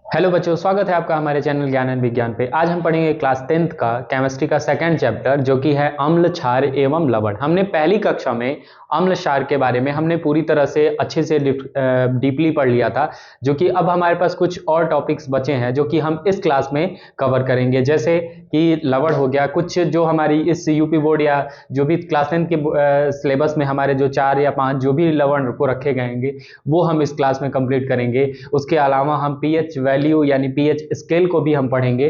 Hello बच्चों, स्वागत है आपका हमारे चैनल ज्ञान एंड विज्ञान पे। आज हम पढ़ेंगे क्लास 10th का केमिस्ट्री का सेकंड चैप्टर, जो कि है अम्ल, क्षार एवं लवण। हमने पहली कक्षा में अम्ल क्षार के बारे में हमने पूरी तरह से अच्छे से डीपली पढ़ लिया था, जो कि अब हमारे पास कुछ और टॉपिक्स बचे हैं जो कि हम इस क्लास में कवर करेंगे। जैसे कि लवण हो गया, कुछ जो हमारी इस यूपी बोर्ड या जो भी क्लास 10th के सिलेबस में हमारे जो 4 या 5 जो भी लवण को रखे गएंगे वो हम इस क्लास में कंप्लीट करेंगे। उसके अलावा हम पीएच वैल्यू यानी पीएच स्केल को भी हम पढ़ेंगे।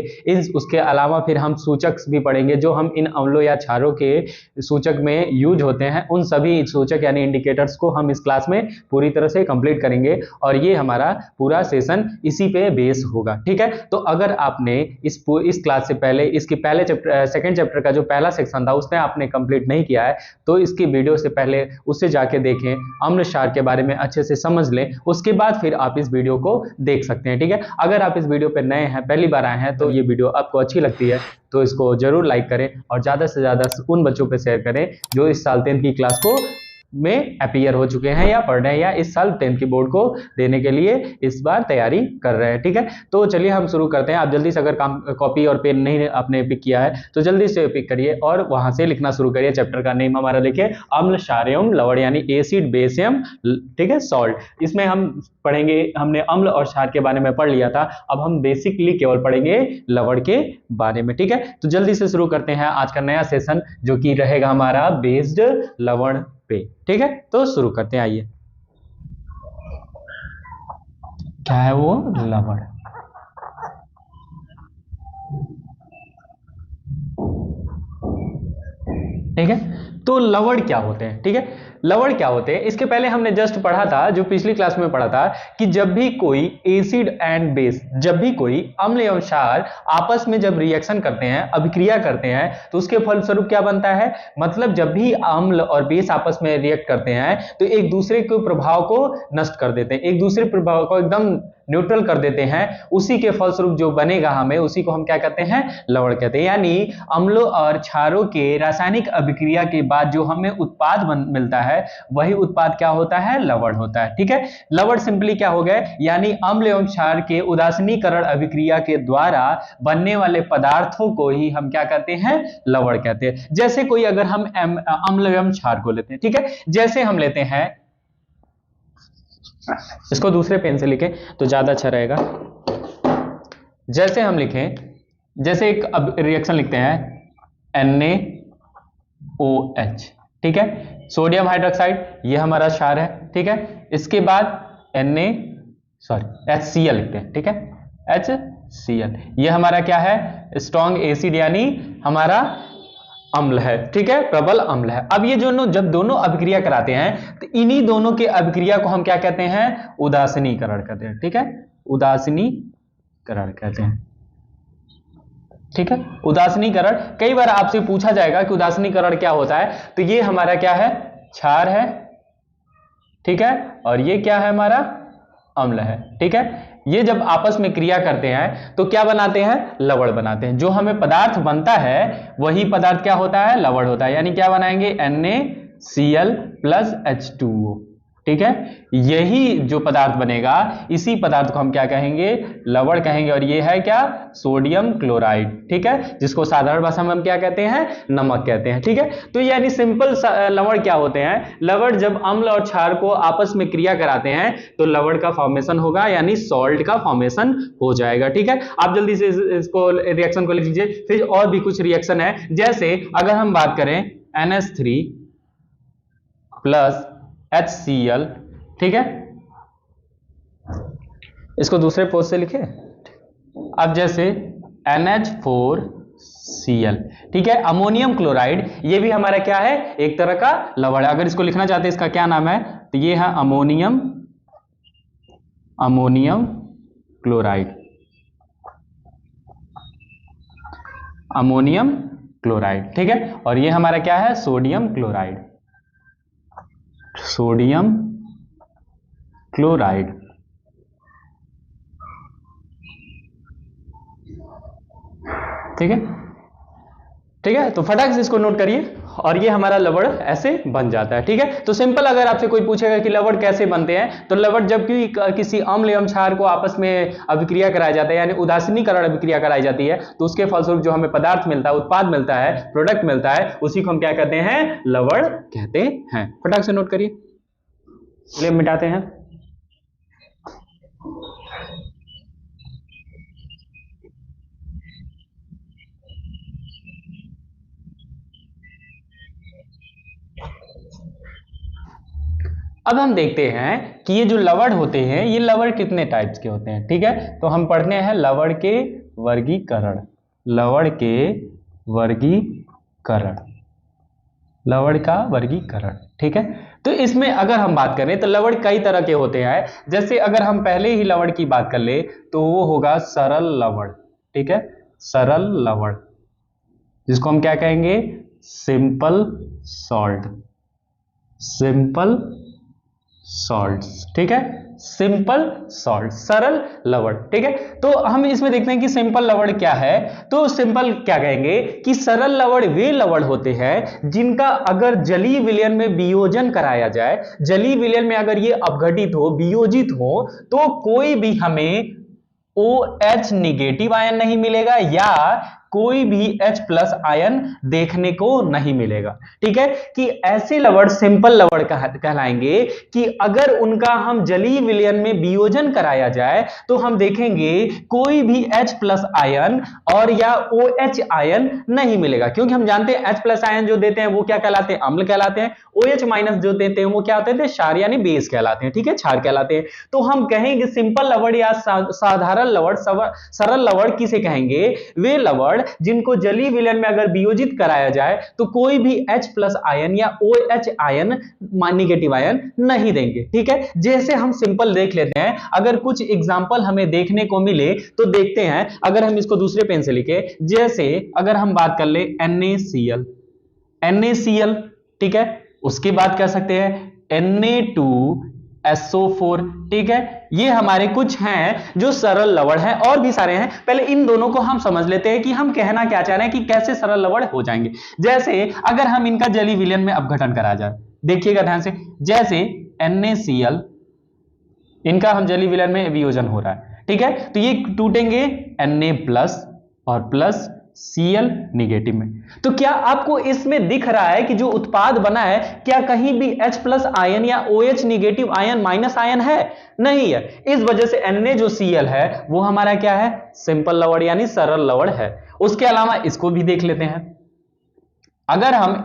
उसके अलावा फिर हम सूचक भी पढ़ेंगे, जो हम इन अम्लों या क्षारों के सूचक में यूज होते हैं। उन सभी सूचक यानी इंडिकेटर्स को हम इस क्लास में पूरी तरह से कंप्लीट करेंगे और ये हमारा पूरा सेशन इसी पे बेस होगा। ठीक है, तो अगर आपने इस क्लास से पहले इसके पहले चैप्टर सेकंड चैप्टर का जो पहला सेक्शन था उसने आपने कंप्लीट नहीं किया है तो इसकी वीडियो से पहले उससे जाके देखें, अम्ल क्षार के बारे में अच्छे से समझ लें, उसके बाद फिर आप इस वीडियो को देख सकते हैं। ठीक है, अगर आप इस वीडियो पर नए हैं, पहली बार आए हैं, तो ये वीडियो आपको अच्छी लगती है तो इसको जरूर लाइक करें और ज़्यादा से ज़्यादा उन बच्चों पे शेयर करें जो इस साल 10th की क्लास को में अपीयर हो चुके हैं या पढ़ रहे हैं या इस साल 10th की बोर्ड को देने के लिए इस बार तैयारी कर रहे हैं। ठीक है, तो चलिए हम शुरू करते हैं। आप जल्दी से, अगर कॉपी और पेन नहीं आपने पिक किया है तो जल्दी से पिक करिए और वहां से लिखना शुरू करिए। चैप्टर का नेम हमारा लिखिए अम्ल, क्षार एवं लवण, यानी एसिड, बेस एवं ठीक है सॉल्ट। इसमें हम पढ़ेंगे, हमने अम्ल और क्षार के बारे में पढ़ लिया था, अब हम बेसिकली केवल पढ़ेंगे लवण के बारे में। ठीक है, तो जल्दी से शुरू करते हैं आज का नया सेशन, जो कि रहेगा हमारा बेस्ड लवण पे। ठीक है, तो शुरू करते हैं। आइए, क्या है वो लवण। ठीक है, तो लवण क्या होते हैं। ठीक है, लवण क्या होते हैं इसके पहले हमने जस्ट पढ़ा था, जो पिछली क्लास में पढ़ा था, कि जब भी कोई एसिड एंड बेस, जब भी कोई अम्ल एवं क्षार आपस में जब रिएक्शन करते हैं, अभिक्रिया करते हैं, तो उसके फलस्वरूप क्या बनता है। मतलब जब भी अम्ल और बेस आपस में रिएक्ट करते हैं तो एक दूसरे के प्रभाव को नष्ट कर देते हैं, एक दूसरे प्रभाव को एकदम न्यूट्रल कर देते हैं। उसी के फलस्वरूप जो बनेगा हमें, उसी को हम क्या कहते हैं, लवण कहते हैं। यानी अम्लों और क्षारों के रासायनिक अभिक्रिया के बाद जो हमें उत्पाद मिलता है, वही उत्पाद क्या होता है, लवण होता है। ठीक है, लवण सिंपली क्या हो गए, यानी अम्ल एवं क्षार के उदासीनीकरण अभिक्रिया के द्वारा बनने वाले पदार्थों को ही हम क्या कहते हैं, लवण कहते हैं। जैसे कोई, अगर हम अम्ल एवं क्षार को लेते हैं, ठीक है, जैसे हम लेते हैं, इसको दूसरे पेन से लिखें तो ज्यादा अच्छा रहेगा। जैसे हम लिखें, जैसे एक अब रिएक्शन लिखते हैं NaOH, ठीक है, सोडियम हाइड्रोक्साइड, ये हमारा क्षार है। ठीक है, इसके बाद HCl लिखते हैं। ठीक है, HCl, ये हमारा क्या है, स्ट्रॉन्ग एसिड, यानी हमारा अम्ल है। ठीक है, प्रबल अम्ल है। अब ये जब दोनों अभिक्रिया कराते हैं तो इन्हीं दोनों के अभिक्रिया को हम क्या कहते हैं, उदासीनीकरण कहते हैं। ठीक है, उदासीनीकरण कहते हैं। ठीक है, उदासीनीकरण, कई बार आपसे पूछा जाएगा कि उदासीनीकरण क्या होता है, तो ये हमारा क्या है, क्षार है। ठीक है, और ये क्या है, हमारा अम्ल है। ठीक है, ये जब आपस में क्रिया करते हैं तो क्या बनाते हैं, लवण बनाते हैं। जो हमें पदार्थ बनता है वही पदार्थ क्या होता है, लवण होता है। यानी क्या बनाएंगे, NaCl + H2O। ठीक है, यही जो पदार्थ बनेगा, इसी पदार्थ को हम क्या कहेंगे, लवण कहेंगे। और ये है क्या, सोडियम क्लोराइड। ठीक है, जिसको साधारण भाषा में हम क्या कहते हैं, नमक कहते हैं। ठीक है, तो यानी सिंपल लवण क्या होते हैं, लवण जब अम्ल और क्षार को आपस में क्रिया कराते हैं तो लवण का फॉर्मेशन होगा, यानी सॉल्ट का फॉर्मेशन हो जाएगा। ठीक है, आप जल्दी से इसको रिएक्शन को लिख लीजिए। फिर और भी कुछ रिएक्शन है, जैसे अगर हम बात करें NH3 + HCl, ठीक है, इसको दूसरे पोज से लिखे। अब जैसे NH4Cl, ठीक है, अमोनियम क्लोराइड, ये भी हमारा क्या है, एक तरह का लवण है। अगर इसको लिखना चाहते हैं, इसका क्या नाम है, तो ये है अमोनियम क्लोराइड, अमोनियम क्लोराइड। ठीक है, और ये हमारा क्या है, सोडियम क्लोराइड, सोडियम क्लोराइड। ठीक है, ठीक है, तो फटाक से इसको नोट करिए और ये हमारा लवण ऐसे बन जाता है। ठीक है, तो सिंपल अगर आपसे कोई पूछेगा कि लवण कैसे बनते हैं, तो लवण जब भी किसी अम्ल एवं क्षार को आपस में अभिक्रिया कराया जाता है, यानी उदासीनीकरण अभिक्रिया कराई जाती है, तो उसके फलस्वरूप जो हमें पदार्थ मिलता है, उत्पाद मिलता है, प्रोडक्ट मिलता है, उसी को हम क्या कहते हैं, लवण कहते हैं। फटाक से नोट करिए, चलिए मिटाते हैं। अब हम देखते हैं कि ये जो लवण होते हैं, ये लवण कितने टाइप्स के होते हैं। ठीक है, तो हम पढ़ने हैं लवण के वर्गीकरण। लवण के वर्गीकरण, लवण का वर्गीकरण। ठीक है, तो इसमें अगर हम बात करें तो लवण कई तरह के होते हैं। जैसे अगर हम पहले ही लवण की बात कर ले तो वो होगा सरल लवण। ठीक है, सरल लवण, जिसको हम क्या कहेंगे, सिंपल सॉल्ट। Simple salts. ठीक है, सिंपल सॉल्ट, सरल लवण। ठीक है, तो हम इसमें देखते हैं कि सिंपल लवण क्या है। तो सिंपल क्या कहेंगे कि सरल लवण वे लवण होते हैं जिनका अगर जलीय विलयन में वियोजन कराया जाए, जलीय विलयन में अगर ये अपघटित हो, वियोजित हो, तो कोई भी हमें OH निगेटिव आयन नहीं मिलेगा या कोई भी H प्लस आयन देखने को नहीं मिलेगा। ठीक है, कि ऐसे लवण सिंपल लवण कहलाएंगे कि अगर उनका हम जलीय विलयन में वियोजन कराया जाए तो हम देखेंगे कोई भी H प्लस आयन और या OH आयन नहीं मिलेगा, क्योंकि हम जानते हैं H प्लस आयन जो देते हैं वो क्या कहलाते हैं, अम्ल कहलाते हैं। OH माइनस जो देते हैं वो क्या होते हैं, क्षार यानी बेस कहलाते हैं। ठीक है, क्षार कहलाते हैं। तो हम कहेंगे सिंपल लवण या साधारण लवण, सरल लवण किसे कहेंगे, वे लवण जिनको जलीय विलयन में अगर वियोजित कराया जाए तो कोई भी H प्लस आयन या OH आयन निगेटिव आयन नहीं देंगे। ठीक है, जैसे हम सिंपल देख लेते हैं, अगर कुछ एग्जांपल हमें देखने को मिले तो देखते हैं। अगर हम इसको दूसरे पेन से लिखे, जैसे अगर हम बात कर ले NaCl, NaCl, ठीक है, उसके बाद कह सकते हैं Na2SO4। ठीक है, ये हमारे कुछ हैं जो सरल लवण हैं, और भी सारे हैं। पहले इन दोनों को हम समझ लेते हैं कि हम कहना क्या चाह रहे हैं, कि कैसे सरल लवण हो जाएंगे। जैसे अगर हम इनका जलीय विलयन में अपघटन करा जाए, देखिएगा ध्यान से, जैसे NaCl, इनका हम जलीय विलयन में वियोजन हो रहा है। ठीक है, तो ये टूटेंगे Na प्लस और प्लस Cl निगेटिव में। तो क्या आपको इसमें दिख रहा है कि जो उत्पाद बना है, क्या कहीं भी H प्लस आयन या OH negative ion minus ion है? नहीं है। इस वजह से Na जो Cl है वो हमारा क्या है, सिंपल लवण यानी सरल लवण है। उसके अलावा इसको भी देख लेते हैं। अगर हम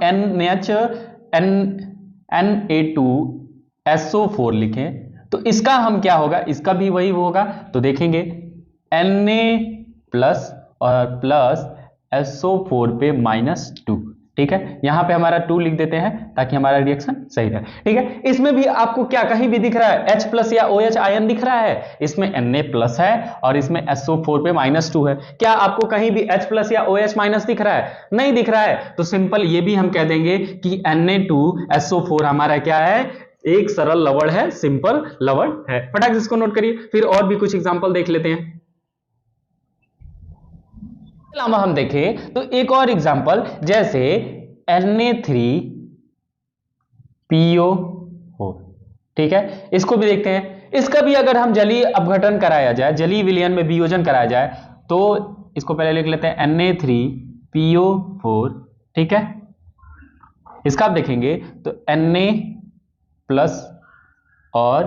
Na2SO4 लिखें तो इसका हम क्या होगा, इसका भी वही होगा। तो देखेंगे Na प्लस और प्लस SO4 पे -2। ठीक है, यहां पे हमारा 2 लिख देते हैं ताकि हमारा रिएक्शन सही रहे। ठीक है, इसमें भी आपको क्या कहीं भी दिख रहा है, H प्लस या OH आयन दिख रहा है? इसमें Na प्लस है और इसमें SO4 पे -2 है। क्या आपको कहीं भी H प्लस या OH माइनस दिख रहा है? नहीं दिख रहा है। तो सिंपल ये भी हम कह देंगे कि Na2SO4 हमारा क्या है, एक सरल लवण है, सिंपल लवण है। फटाक से इसको नोट करिए। फिर और भी कुछ एग्जांपल देख लेते हैं। अलावा हम देखें तो एक और एग्जांपल, जैसे Na3PO4। ठीक है, इसको भी देखते हैं। इसका भी अगर हम जलीय अपघटन कराया जाए, जलीय विलयन में वियोजन कराया जाए, तो इसको पहले लिख लेते हैं Na3PO4। ठीक है, इसका आप देखेंगे तो Na प्लस और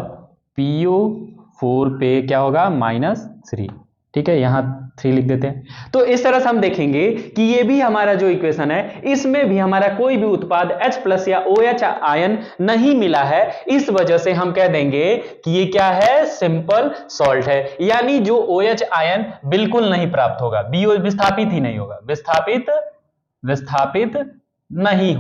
PO4 पे क्या होगा, -3। ठीक है, यहां 3 लिख देते हैं। तो इस तरह से हम देखेंगे कि ये भी हमारा जो इक्वेशन है, इसमें भी हमारा कोई भी उत्पाद H प्लस या OH आयन नहीं मिला है। इस वजह से हम कह देंगे कि ये क्या है, सिंपल सॉल्ट है। यानी जो OH आयन बिल्कुल नहीं प्राप्त होगा, विस्थापित ही नहीं होगा, विस्थापित नहीं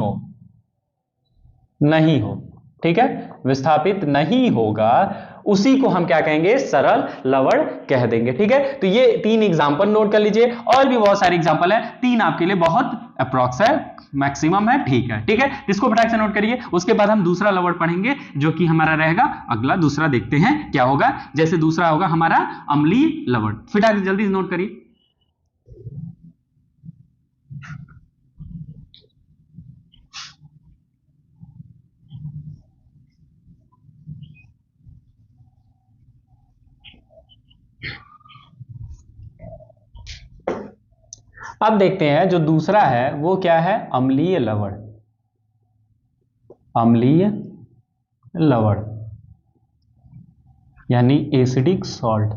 हो। ठीक है, विस्थापित नहीं होगा, उसी को हम क्या कहेंगे, सरल लवण कह देंगे। ठीक है, तो ये 3 एग्जांपल नोट कर लीजिए। और भी बहुत सारे एग्जांपल है, 3 आपके लिए बहुत अप्रॉक्स है, मैक्सिमम है। ठीक है, ठीक है, इसको फटाक से नोट करिए। उसके बाद हम दूसरा लवण पढ़ेंगे, जो कि हमारा रहेगा अगला। दूसरा देखते हैं क्या होगा। जैसे दूसरा होगा हमारा अम्लीय लवण। फटाक से जल्दी से नोट करिए। अब देखते हैं जो दूसरा है वो क्या है, अम्लीय लवण। अम्लीय लवण यानी एसिडिक सॉल्ट।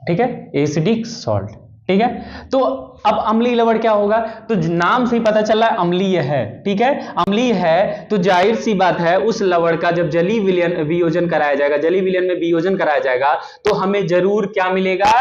ठीक है, एसिडिक सॉल्ट। ठीक है, तो अब अम्लीय लवण क्या होगा, तो नाम से ही पता चल रहा है अम्लीय है। ठीक है, अम्लीय है तो जाहिर सी बात है उस लवण का जब जलीय विलयन वियोजन कराया जाएगा, जलीय विलयन में वियोजन कराया जाएगा तो हमें जरूर क्या मिलेगा,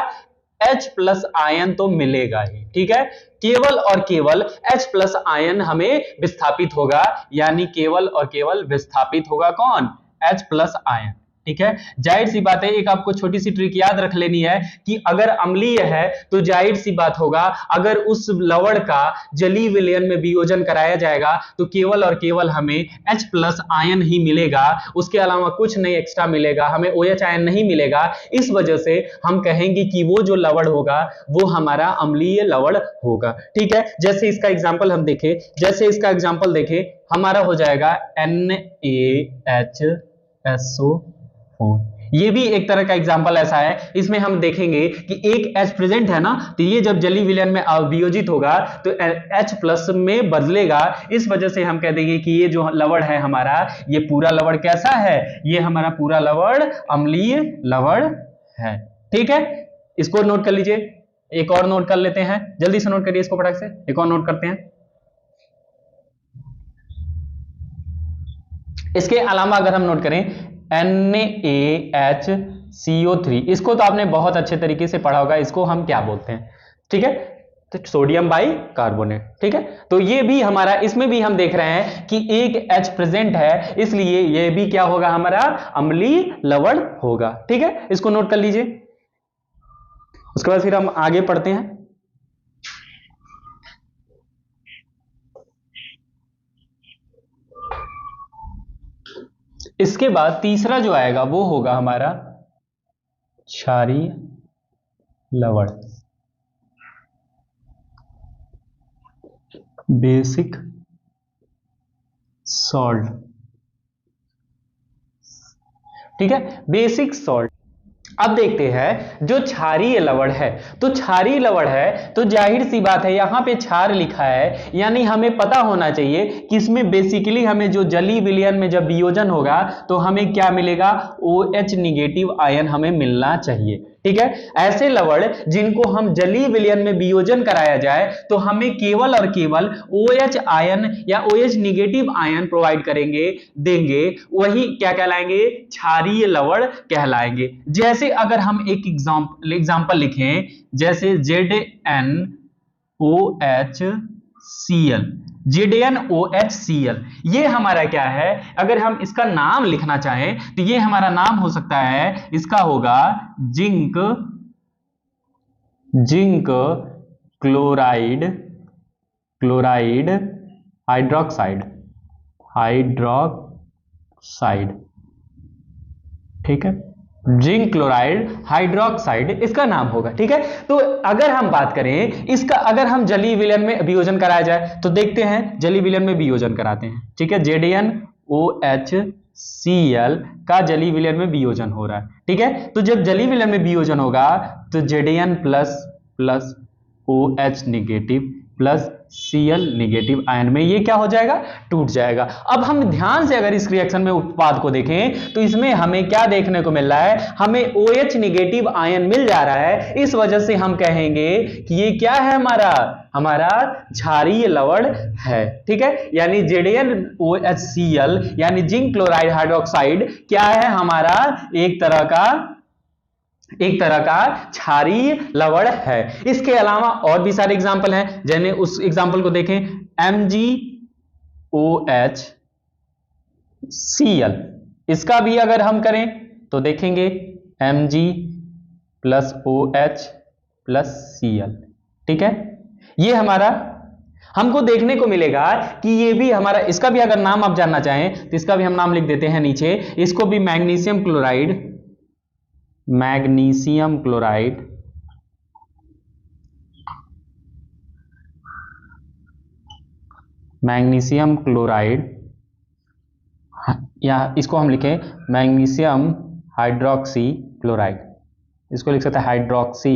H प्लस आयन तो मिलेगा ही। ठीक है, केवल और केवल H प्लस आयन हमें विस्थापित होगा, यानी केवल और केवल विस्थापित होगा कौन, H प्लस आयन। ठीक है, जाहिर सी बात है, एक आपको छोटी सी ट्रिक याद रख लेनी है कि अगर अम्लीय है तो जाहिर सी बात होगा अगर उस लवण का जलीय विलयन में वियोजन कराया जाएगा तो केवल और केवल हमें H प्लस आयन ही मिलेगा, उसके अलावा कुछ नहीं एक्स्ट्रा मिलेगा, हमें OH आयन नहीं मिलेगा। इस वजह से हम कहेंगे कि वो जो लवण होगा वो हमारा अम्लीय लवण होगा। ठीक है, जैसे इसका एग्जाम्पल हम देखें, जैसे इसका एग्जाम्पल देखें, हमारा हो जाएगा NaHSO4। ये भी एक तरह का एग्जाम्पल ऐसा है, इसमें हम देखेंगे कि एक H प्रेजेंट है ना, तो ये जब जलीय विलयन में वियोजित होगा तो H प्लस में बदलेगा। इस वजह से हम कह देंगे कि ये जो लवण है हमारा, ये पूरा लवण कैसा है, ये हमारा पूरा लवण अम्लीय लवण है। ठीक है, इसको नोट कर लीजिए। एक और नोट कर लेते हैं, जल्दी से नोट करिए इसको फटाक से, एक और नोट करते हैं। इसके अलावा अगर हम नोट करें NaHCO3, इसको तो आपने बहुत अच्छे तरीके से पढ़ा होगा, इसको हम क्या बोलते हैं, ठीक है, तो सोडियम बाई कार्बोनेट। ठीक है, तो ये भी हमारा, इसमें भी हम देख रहे हैं कि एक H प्रेजेंट है, इसलिए ये भी क्या होगा, हमारा अम्लीय लवण होगा। ठीक है, इसको नोट कर लीजिए। उसके बाद फिर हम आगे पढ़ते हैं। इसके बाद तीसरा जो आएगा वो होगा हमारा क्षारीय लवण, बेसिक सॉल्ट। ठीक है, बेसिक सॉल्ट। अब देखते हैं जो क्षारीय लवण है, तो क्षारीय लवण है तो जाहिर सी बात है यहां पे क्षार लिखा है, यानी हमें पता होना चाहिए कि इसमें बेसिकली हमें जो जलीय विलयन में जब वियोजन होगा तो हमें क्या मिलेगा, OH निगेटिव आयन हमें मिलना चाहिए। ठीक है, ऐसे लवण जिनको हम जलीय विलयन में वियोजन कराया जाए तो हमें केवल और केवल OH आयन या OH निगेटिव आयन प्रोवाइड करेंगे, देंगे, वही क्या कहलाएंगे, क्षारीय लवण कहलाएंगे। जैसे अगर हम एक एग्जांपल लिखें, जैसे ZnOHCl, ZnOHCl, ये हमारा क्या है, अगर हम इसका नाम लिखना चाहें तो ये हमारा नाम हो सकता है, इसका होगा जिंक क्लोराइड हाइड्रोक्साइड। ठीक है, जिंक क्लोराइड हाइड्रोक्साइड इसका नाम होगा। ठीक है, तो अगर हम बात करें इसका, अगर हम जलीय विलयन में वियोजन कराया जाए तो देखते हैं, जलीय विलयन में वियोजन कराते हैं। ठीक है, ZnOHCl का जलीय विलयन में वियोजन हो रहा है। ठीक है, तो जब जलीय विलयन में वियोजन होगा तो Zn plus OH negative plus Cl negative ion में ये क्या हो जाएगा, टूट जाएगा। अब हम ध्यान से अगर इस रिएक्शन में उत्पाद को देखें तो इसमें हमें क्या देखने को मिल रहा है, हमें OH निगेटिव आयन मिल जा रहा है। इस वजह से हम कहेंगे कि ये क्या है, हमारा क्षारीय लवण है। ठीक है, यानी ZnOHCl यानी जिंक क्लोराइड हाइड्रोक्साइड क्या है, हमारा एक तरह का क्षारीय लवण है। इसके अलावा और भी सारे एग्जाम्पल हैं, जैसे उस एग्जाम्पल को देखें, MgOHCl, इसका भी अगर हम करें तो देखेंगे Mg plus OH plus Cl। ठीक है, ये हमारा हमको देखने को मिलेगा कि ये भी हमारा, इसका भी अगर नाम आप जानना चाहें तो इसका भी हम नाम लिख देते हैं नीचे, इसको भी मैग्नीशियम क्लोराइड यहाँ इसको हम लिखें मैग्नीशियम हाइड्रोक्सी क्लोराइड, इसको लिख सकते हैं हाइड्रोक्सी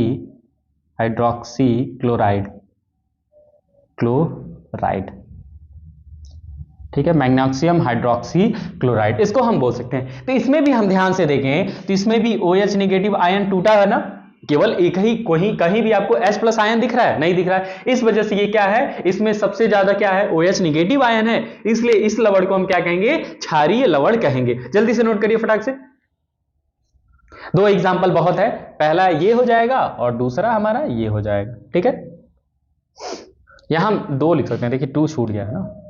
क्लोराइड, ठीक है, मैग्नीशियम हाइड्रोक्सी क्लोराइड इसको हम बोल सकते हैं। तो इसमें भी हम ध्यान से देखें तो इसमें भी OH नेगेटिव आयन टूटा है ना, केवल एक ही कहीं भी आपको H प्लस आयन दिख रहा है? नहीं दिख रहा है। इस वजह से ये क्या है, इसमें सबसे ज्यादा क्या है, OH नेगेटिव आयन है, इसलिए इस लवण को हम क्या कहेंगे, क्षारीय लवण कहेंगे। जल्दी से नोट करिए फटाक से। दो एग्जाम्पल बहुत है, पहला ये हो जाएगा और दूसरा हमारा ये हो जाएगा, ठीक है। यहां हम 2 लिख सकते हैं, देखिए 2 छूट गया है ना।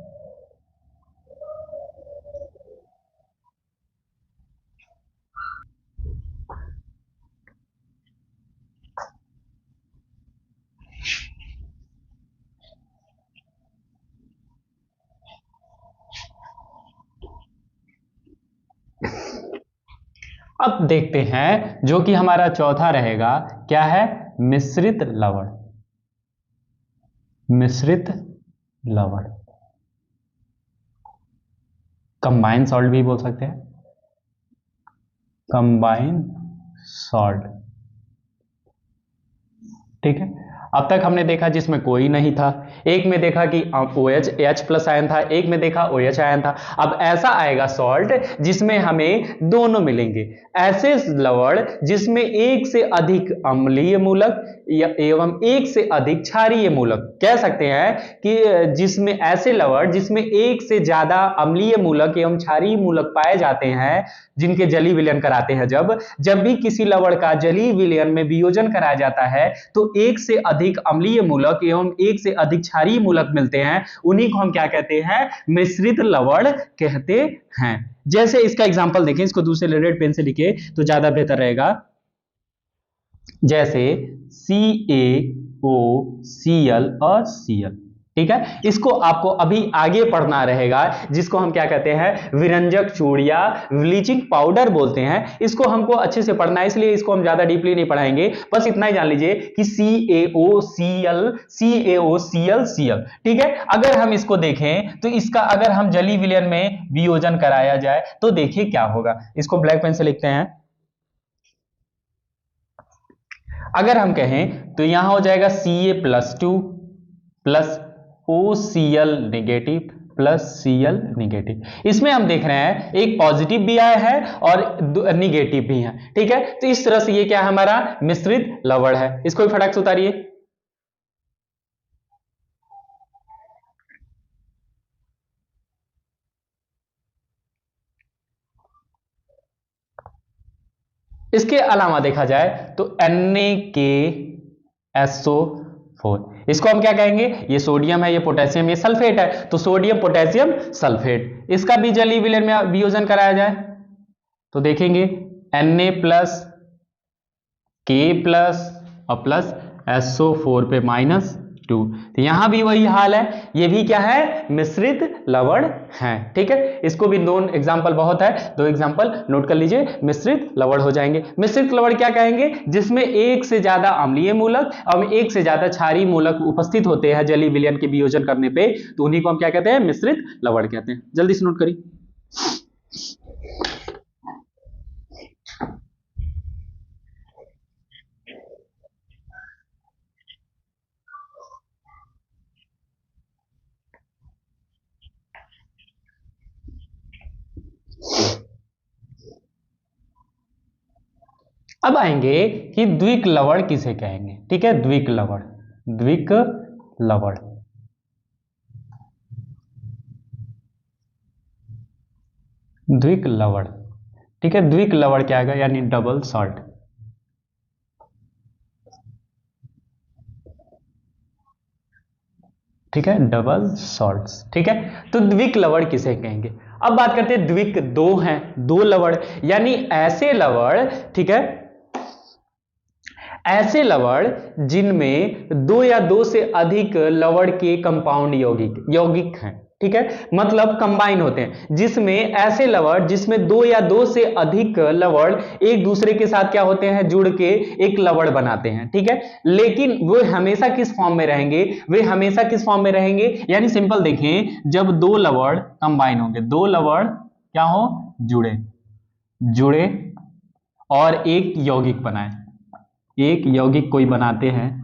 अब देखते हैं जो कि हमारा चौथा रहेगा, क्या है, मिश्रित लवण। मिश्रित लवण, कंबाइन सॉल्ट भी बोल सकते हैं, कंबाइन सॉल्ट, ठीक है। अब तक हमने देखा जिसमें कोई नहीं था, एक में देखा कि OH H प्लस आयन था, एक में देखा OH आयन था। अब ऐसा आएगा सॉल्ट जिसमें हमें दोनों मिलेंगे, ऐसे लवण जिसमें एक से अधिक अम्लीय मूलक एवं एक से अधिक क्षारीय मूलक, कह सकते हैं कि जिसमें ऐसे लवण जिसमें एक से ज्यादा अम्लीय मूलक एवं क्षारीय मूलक पाए जाते हैं, जिनके जलीय विलयन कराते हैं। जब भी किसी लवण का जलीय विलयन में वियोजन कराया जाता है तो एक से अधिक अम्लीय मूलक एवं एक से अधिक क्षारीय मूलक मिलते हैं, उन्हीं को हम क्या कहते हैं, मिश्रित लवण कहते हैं। जैसे इसका एग्जांपल देखें, इसको दूसरे रेड पेन से लिखे तो ज्यादा बेहतर रहेगा। जैसे CaOCl और Cl, ठीक है। इसको आपको अभी आगे पढ़ना रहेगा, जिसको हम क्या कहते हैं, विरंजक चूड़ या ब्लीचिंग पाउडर बोलते हैं। इसको हमको अच्छे से पढ़ना है, इसलिए इसको हम ज्यादा डीपली नहीं पढ़ाएंगे, बस इतना ही जान लीजिए कि CaOCl, ठीक है। अगर हम इसको देखें तो इसका अगर हम जलीय विलयन में वियोजन कराया जाए तो देखिए क्या होगा। इसको ब्लैक पेन से लिखते हैं। अगर हम कहें तो यहां हो जाएगा Ca+2 plus OCl negative plus Cl negative. इसमें हम देख रहे हैं एक पॉजिटिव भी आया है और नेगेटिव भी है, ठीक है। तो इस तरह से ये क्या है, हमारा मिश्रित लवण है। इसको भी फटाक से उतारिए। इसके अलावा देखा जाए तो NaKSO4, इसको हम क्या कहेंगे, ये सोडियम है, ये पोटेशियम, ये सल्फेट है, तो सोडियम पोटेशियम सल्फेट, इसका भी जलीय विलयन में वियोजन कराया जाए तो देखेंगे Na प्लस K प्लस और प्लस SO4 पे -2। तो यहां भी वही हाल है, ये भी क्या है, मिश्रित लवण है, ठीक है। इसको भी 2 एग्जांपल बहुत है, 2 एग्जांपल नोट कर लीजिए, मिश्रित लवण हो जाएंगे। मिश्रित लवण क्या कहेंगे, जिसमें एक से ज्यादा अम्लीय मूलक और एक से ज्यादा क्षारीय मूलक उपस्थित होते हैं जलीय विलयन के वियोजन करने पे, तो उन्हीं को हम क्या कहते हैं, मिश्रित लवण कहते हैं। जल्दी से नोट करिए। अब आएंगे कि द्विक लवण किसे कहेंगे, ठीक है। द्विक लवण, द्विक लवण, द्विक लवण, ठीक है। द्विक लवण क्या आएगा, यानी डबल सॉल्ट, ठीक है, डबल सॉल्ट्स, ठीक है। तो द्विक लवण किसे कहेंगे। अब बात करते हैं द्विक 2 हैं, 2 लवण, यानी ऐसे लवण, ठीक है, ऐसे लवण जिनमें 2 या 2 से अधिक लवण के कंपाउंड यौगिक हैं, ठीक है, मतलब कंबाइन होते हैं, जिसमें ऐसे लवण जिसमें 2 या 2 से अधिक लवण एक दूसरे के साथ क्या होते हैं, जुड़ के एक लवण बनाते हैं, ठीक है। लेकिन वो हमेशा किस फॉर्म में रहेंगे, वे हमेशा किस फॉर्म में रहेंगे, यानी सिंपल देखें, जब 2 लवण कंबाइन होंगे, 2 लवण क्या हो, जुड़े, जुड़े और एक यौगिक बनाए, एक यौगिक कोई बनाते हैं,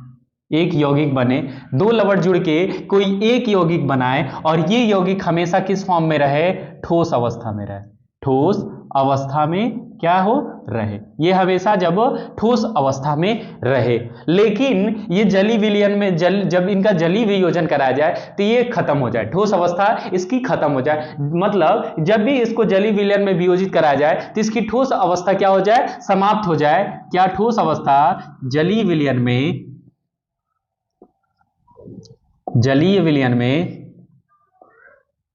एक यौगिक बने, दो लवण जुड़ के कोई एक यौगिक बनाए और ये यौगिक हमेशा किस फॉर्म में रहे, ठोस अवस्था में रहे, ठोस अवस्था में क्या हो, रहे, ये हमेशा जब ठोस अवस्था में रहे। लेकिन ये जली विलयन में जब इनका जली वियोजन कराया जाए तो ये खत्म हो जाए, ठोस अवस्था इसकी खत्म हो जाए, मतलब जब भी इसको जली विलयन में वियोजित कराया जाए तो इसकी ठोस अवस्था क्या हो जाए, समाप्त हो जाए। क्या ठोस अवस्था जलीय विलयन में, जलीय विलयन में,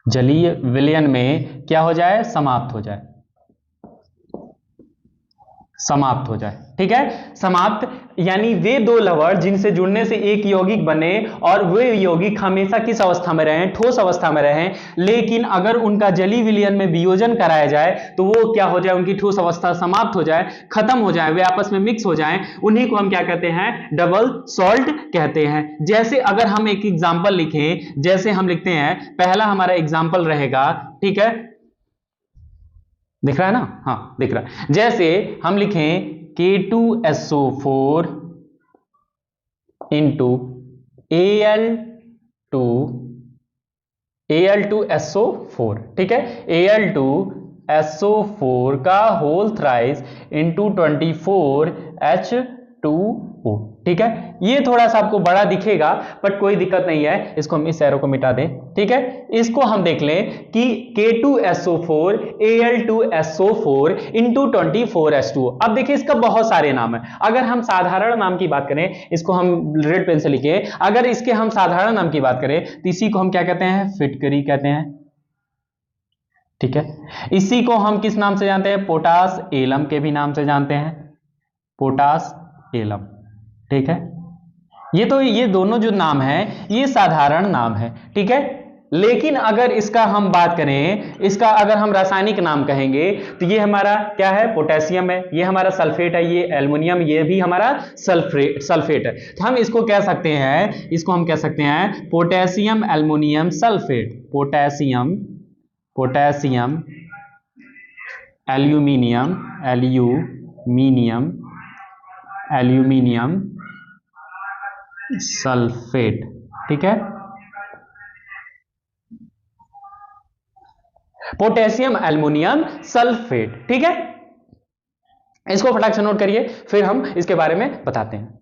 जलीय विलयन में क्या हो जाए, समाप्त हो जाए, समाप्त हो जाए। ठीक है, समाप्त यानी वे दो लवण जिनसे जुड़ने से एक यौगिक बने और वे यौगिक हमेशा किस अवस्था में रहें, ठोस अवस्था में रहें, लेकिन अगर उनका जलीय विलयन में वियोजन कराया जाए तो वो क्या हो जाए, उनकी ठोस अवस्था समाप्त हो जाए, खत्म हो जाए, वे आपस में मिक्स हो जाएं, उन्हीं को हम क्या कहते हैं, डबल सॉल्ट कहते हैं। जैसे अगर हम एक एग्जाम्पल लिखें, जैसे हम लिखते हैं, पहला हमारा एग्जाम्पल रहेगा, ठीक है, दिख रहा है ना, हाँ दिख रहा है, जैसे हम लिखें K2SO4 इंटू Al2SO4, ठीक है, Al2SO4 का होल थ्राइस इंटू 24H2O, ठीक है। ये थोड़ा सा आपको बड़ा दिखेगा बट कोई दिक्कत नहीं है, इसको हम इस एरो को मिटा दें, ठीक है। इसको हम देख लें कि K2SO4 Al2SO4 इंटू 24H2O। अब देखिए इसका बहुत सारे नाम है, अगर हम साधारण नाम की बात करें, इसको हम रेड पेन से लिखे, अगर इसके हम साधारण नाम की बात करें तो इसी को हम क्या कहते हैं, फिटकरी कहते हैं, ठीक है। इसी को हम किस नाम से जानते हैं, पोटास एलम के भी नाम से जानते हैं, पोटास एलम, ठीक है। ये दोनों जो नाम है ये साधारण नाम है, ठीक है। लेकिन अगर इसका हम बात करें, इसका अगर हम रासायनिक नाम कहेंगे तो ये हमारा क्या है, पोटेशियम है, ये हमारा सल्फेट है, ये एल्युमिनियम, ये भी हमारा सल्फेट है। तो हम इसको कह सकते हैं, इसको हम कह सकते हैं potassium aluminium sulphate, potassium aluminium sulphate, ठीक है, पोटेशियम एल्युमिनियम सल्फेट, ठीक है। इसको फटाक से नोट करिए, फिर हम इसके बारे में बताते हैं,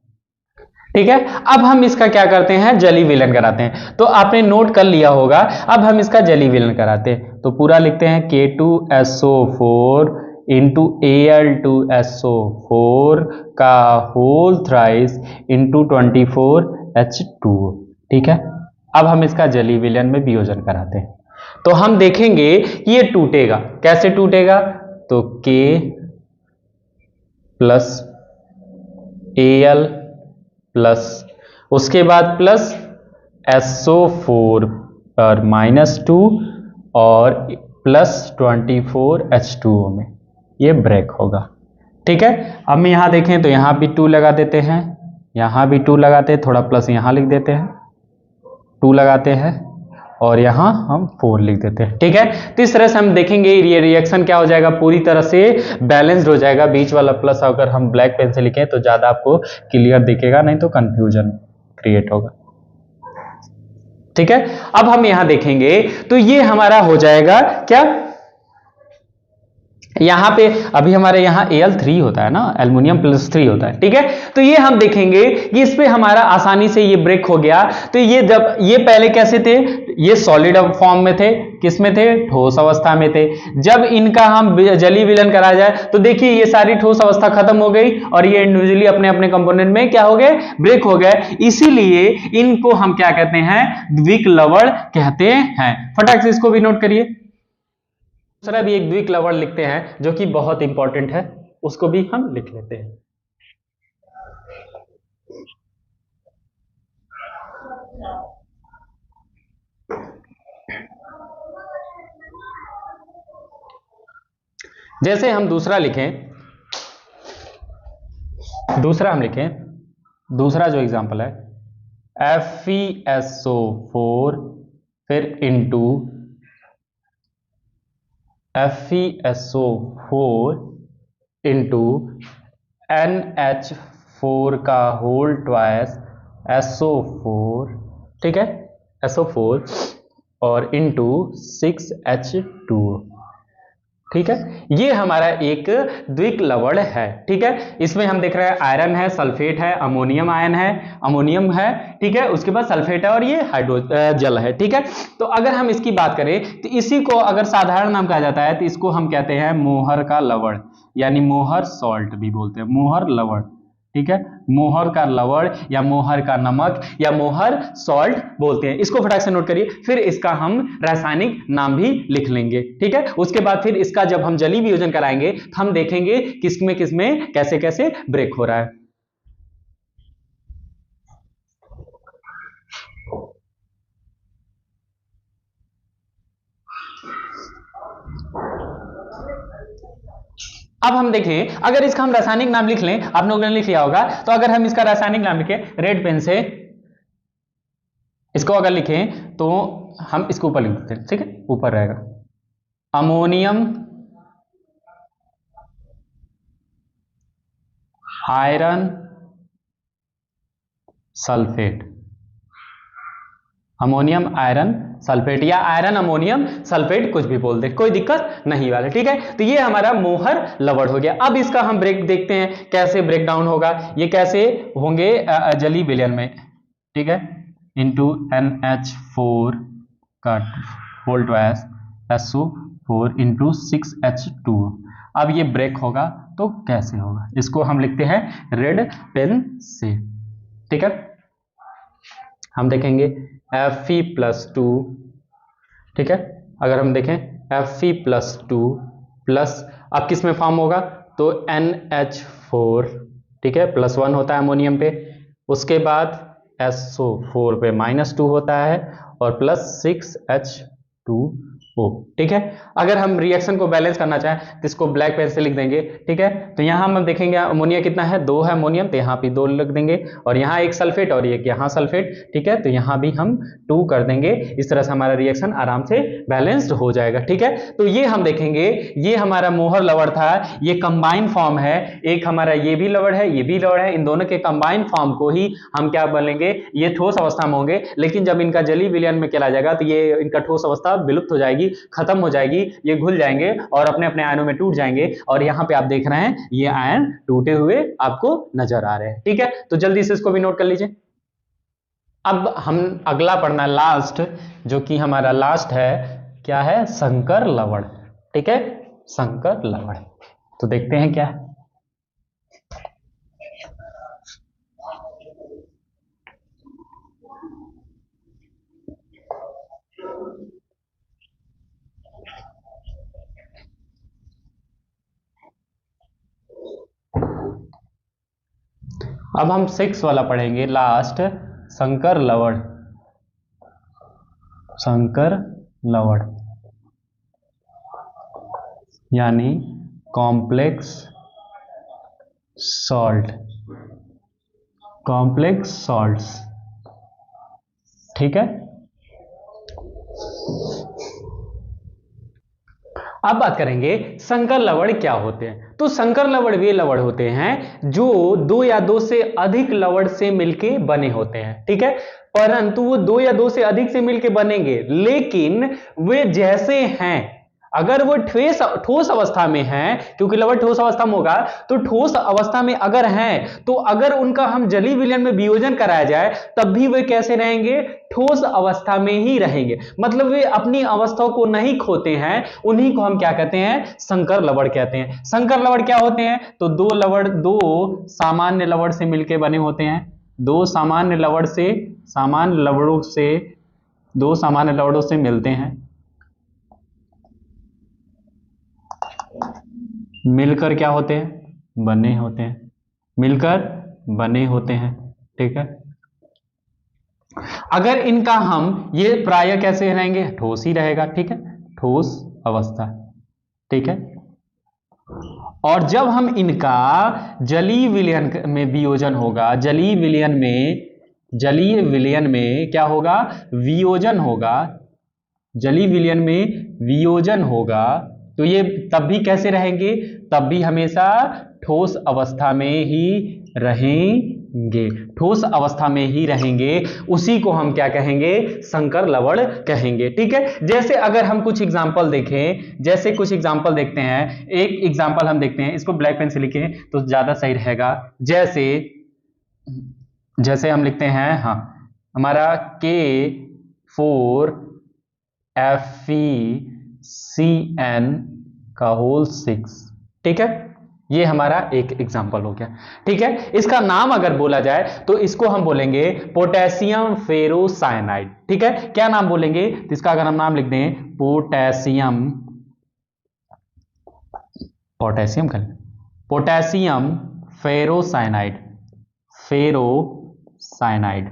ठीक है। अब हम इसका क्या करते हैं, जली विलयन कराते हैं। तो आपने नोट कर लिया होगा, अब हम इसका जली विलयन कराते हैं, तो पूरा लिखते हैं K2SO4 इंटू Al2SO4 का होल थ्राइस इंटू 24H2O, ठीक है। अब हम इसका जली विलयन में वियोजन कराते हैं, तो हम देखेंगे कि ये टूटेगा, कैसे टूटेगा, तो K प्लस Al प्लस उसके बाद प्लस SO4 पर -2 और प्लस 24H2O में ये ब्रेक होगा, ठीक है। अब हम यहां देखें तो यहां भी 2 लगा देते हैं, यहां भी 2 लगाते हैं, थोड़ा प्लस यहां लिख देते हैं, 2 लगाते हैं और यहां हम 4 लिख देते हैं, ठीक है। तो इस तरह से हम देखेंगे ये रिएक्शन क्या हो जाएगा, पूरी तरह से बैलेंस्ड हो जाएगा। बीच वाला प्लस अगर हम ब्लैक पेन से लिखें तो ज्यादा आपको क्लियर दिखेगा, नहीं तो कंफ्यूजन क्रिएट होगा, ठीक है। अब हम यहां देखेंगे तो ये हमारा हो जाएगा क्या, यहां पे अभी हमारे यहां Al3 होता है ना, एल्युमिनियम +3 होता है, ठीक है। तो ये हम देखेंगे कि इस पे हमारा आसानी से ये ब्रेक हो गया। तो ये जब ये पहले कैसे थे, ये सॉलिड फॉर्म में थे, किस में थे, ठोस अवस्था में थे। जब इनका हम जलीय विलयन कराया जाए तो देखिए ये सारी ठोस अवस्था खत्म हो गई और ये इंडिविजुअली अपने अपने कंपोनेंट में क्या हो गए, ब्रेक हो गए। इसीलिए इनको हम क्या कहते हैं, द्विक लवण कहते हैं। फटाक से इसको भी नोट करिए। दूसरा भी एक द्विक लवण लिखते हैं जो कि बहुत इंपॉर्टेंट है, उसको भी हम लिख लेते हैं। जैसे हम दूसरा लिखें, दूसरा जो एग्जांपल है FeSO4 फिर इंटू FeSO4 इंटू NH4 का होल ट्वाइस SO4, ठीक है, SO4 और इंटू 6H2, ठीक है। ये हमारा एक द्विक लवण है, ठीक है। इसमें हम देख रहे हैं आयरन है, सल्फेट है, अमोनियम आयन है, अमोनियम है, ठीक है, उसके बाद सल्फेट है और ये जल है, ठीक है। तो अगर हम इसकी बात करें तो इसी को अगर साधारण नाम कहा जाता है तो इसको हम कहते हैं मोहर का लवण, यानी मोहर सॉल्ट भी बोलते हैं, मोहर लवण, ठीक है। मोहर का लवण या मोहर का नमक या मोहर सॉल्ट बोलते हैं। इसको फटाक से नोट करिए, फिर इसका हम रासायनिक नाम भी लिख लेंगे, ठीक है। उसके बाद फिर इसका जब हम जलीय वियोजन कराएंगे तो हम देखेंगे किसमें कैसे कैसे ब्रेक हो रहा है। अब हम देखें, अगर इसका हम रासायनिक नाम लिख लें, आप लोगों ने लिख लिया होगा, तो अगर हम इसका रासायनिक नाम लिखें रेड पेन से, इसको अगर लिखें तो हम इसको ऊपर लिख देते हैं, ठीक है, ऊपर रहेगा ammonium iron sulphate, ammonium iron sulphate या आयरन अमोनियम सल्फेट, कुछ भी बोल दे, कोई दिक्कत नहीं वाला, ठीक है। तो ये हमारा मोहर लवण हो गया। अब इसका हम ब्रेक देखते हैं कैसे ब्रेक डाउन होगा, ये कैसे होंगे जलीय विलयन में, ठीक है, इंटू NH4 का whole twice SO4 into 6H2। अब ये ब्रेक होगा तो कैसे होगा, इसको हम लिखते हैं रेड पेन से, ठीक है। हम देखेंगे Fe+2, ठीक है। अगर हम देखें Fe+2 प्लस, अब किस में फॉर्म होगा तो NH4, ठीक है, +1 होता है अमोनियम पे, उसके बाद SO4 पे -2 होता है और प्लस 6H2O, ठीक है। अगर हम रिएक्शन को बैलेंस करना चाहें तो इसको ब्लैक पेन से लिख देंगे, ठीक है। तो यहां हम देखेंगे अमोनिया कितना है, 2 है अमोनियम, तो यहाँ पे 2 लिख देंगे और यहाँ एक सल्फेट और एक यहाँ सल्फेट, ठीक है, तो यहाँ भी हम 2 कर देंगे। इस तरह से हमारा रिएक्शन आराम से बैलेंस्ड हो जाएगा, ठीक है। तो ये हम देखेंगे, ये हमारा मोहर लवण था, ये कंबाइन फॉर्म है, एक हमारा ये भी लवण है, ये भी लवण है, इन दोनों के कंबाइन फॉर्म को ही हम क्या बोलेंगे, ये ठोस अवस्था में होंगे, लेकिन जब इनका जलीय विलयन में चला जाएगा तो ये इनका ठोस अवस्था विलुप्त हो जाएगी, खत्म हो जाएगी, ये घुल जाएंगे और अपने अपने आयनों में टूट जाएंगे। और यहाँ पे आप देख रहे हैं ये आयन टूटे हुए आपको नजर आ रहे हैं, ठीक है। तो जल्दी से इसको भी नोट कर लीजिए। अब हम अगला पढ़ना लास्ट, जो कि हमारा लास्ट है, क्या है, संकर लवण, ठीक है, संकर लवण। तो देखते हैं क्या है। अब हम 6 वाला पढ़ेंगे लास्ट, संकर लवण, संकर लवण यानी कॉम्प्लेक्स सॉल्ट, कॉम्प्लेक्स सॉल्ट्स, ठीक है। अब बात करेंगे संकर लवण क्या होते हैं। तो संकर लवण वे लवण होते हैं जो 2 या 2 से अधिक लवण से मिलके बने होते हैं, ठीक है। परंतु वो 2 या 2 से अधिक से मिलके बनेंगे, लेकिन वे जैसे हैं, अगर वो ठोस अवस्था में है, क्योंकि लवण ठोस अवस्था में होगा, तो ठोस अवस्था में अगर हैं, तो अगर उनका हम जलीय विलयन में वियोजन कराया जाए तब भी वे कैसे रहेंगे, ठोस अवस्था में ही रहेंगे, मतलब वे अपनी अवस्था को नहीं खोते हैं। उन्हीं को हम क्या कहते हैं, संकर लवण कहते हैं। संकर लवण क्या होते हैं, तो 2 लवण 2 सामान्य लवण से मिलकर बने होते हैं, 2 सामान्य लवण से, सामान्य लवणों से, 2 सामान्य लवणों से मिलते हैं, मिलकर क्या होते हैं, बने होते हैं, मिलकर बने होते हैं, ठीक है। अगर इनका हम ये प्राय कैसे रहेंगे, ठोस ही रहेगा, ठीक है, ठोस अवस्था, ठीक है। और जब हम इनका जलीय विलयन में वियोजन होगा, जलीय विलयन में क्या होगा, वियोजन होगा, जलीय विलयन में वियोजन होगा, तो ये तब भी कैसे रहेंगे, तब भी हमेशा ठोस अवस्था में ही रहेंगे, ठोस अवस्था में ही रहेंगे। उसी को हम क्या कहेंगे, संकर लवण कहेंगे। ठीक है, जैसे अगर हम कुछ एग्जांपल देखें, जैसे कुछ एग्जांपल देखते हैं, एक एग्जांपल हम देखते हैं, इसको ब्लैक पेन से लिखें तो ज्यादा सही रहेगा। जैसे जैसे हम लिखते हैं, हाँ, हमारा K4FeCN का होल 6। ठीक है, ये हमारा एक एग्जाम्पल हो गया। ठीक है, इसका नाम अगर बोला जाए तो इसको हम बोलेंगे पोटेशियम फेरोसाइनाइड। ठीक है, क्या नाम बोलेंगे, तो इसका अगर हम नाम लिख दें पोटेशियम, पोटेशियम का पोटेशियम फेरोसाइनाइड, फेरोसाइनाइड।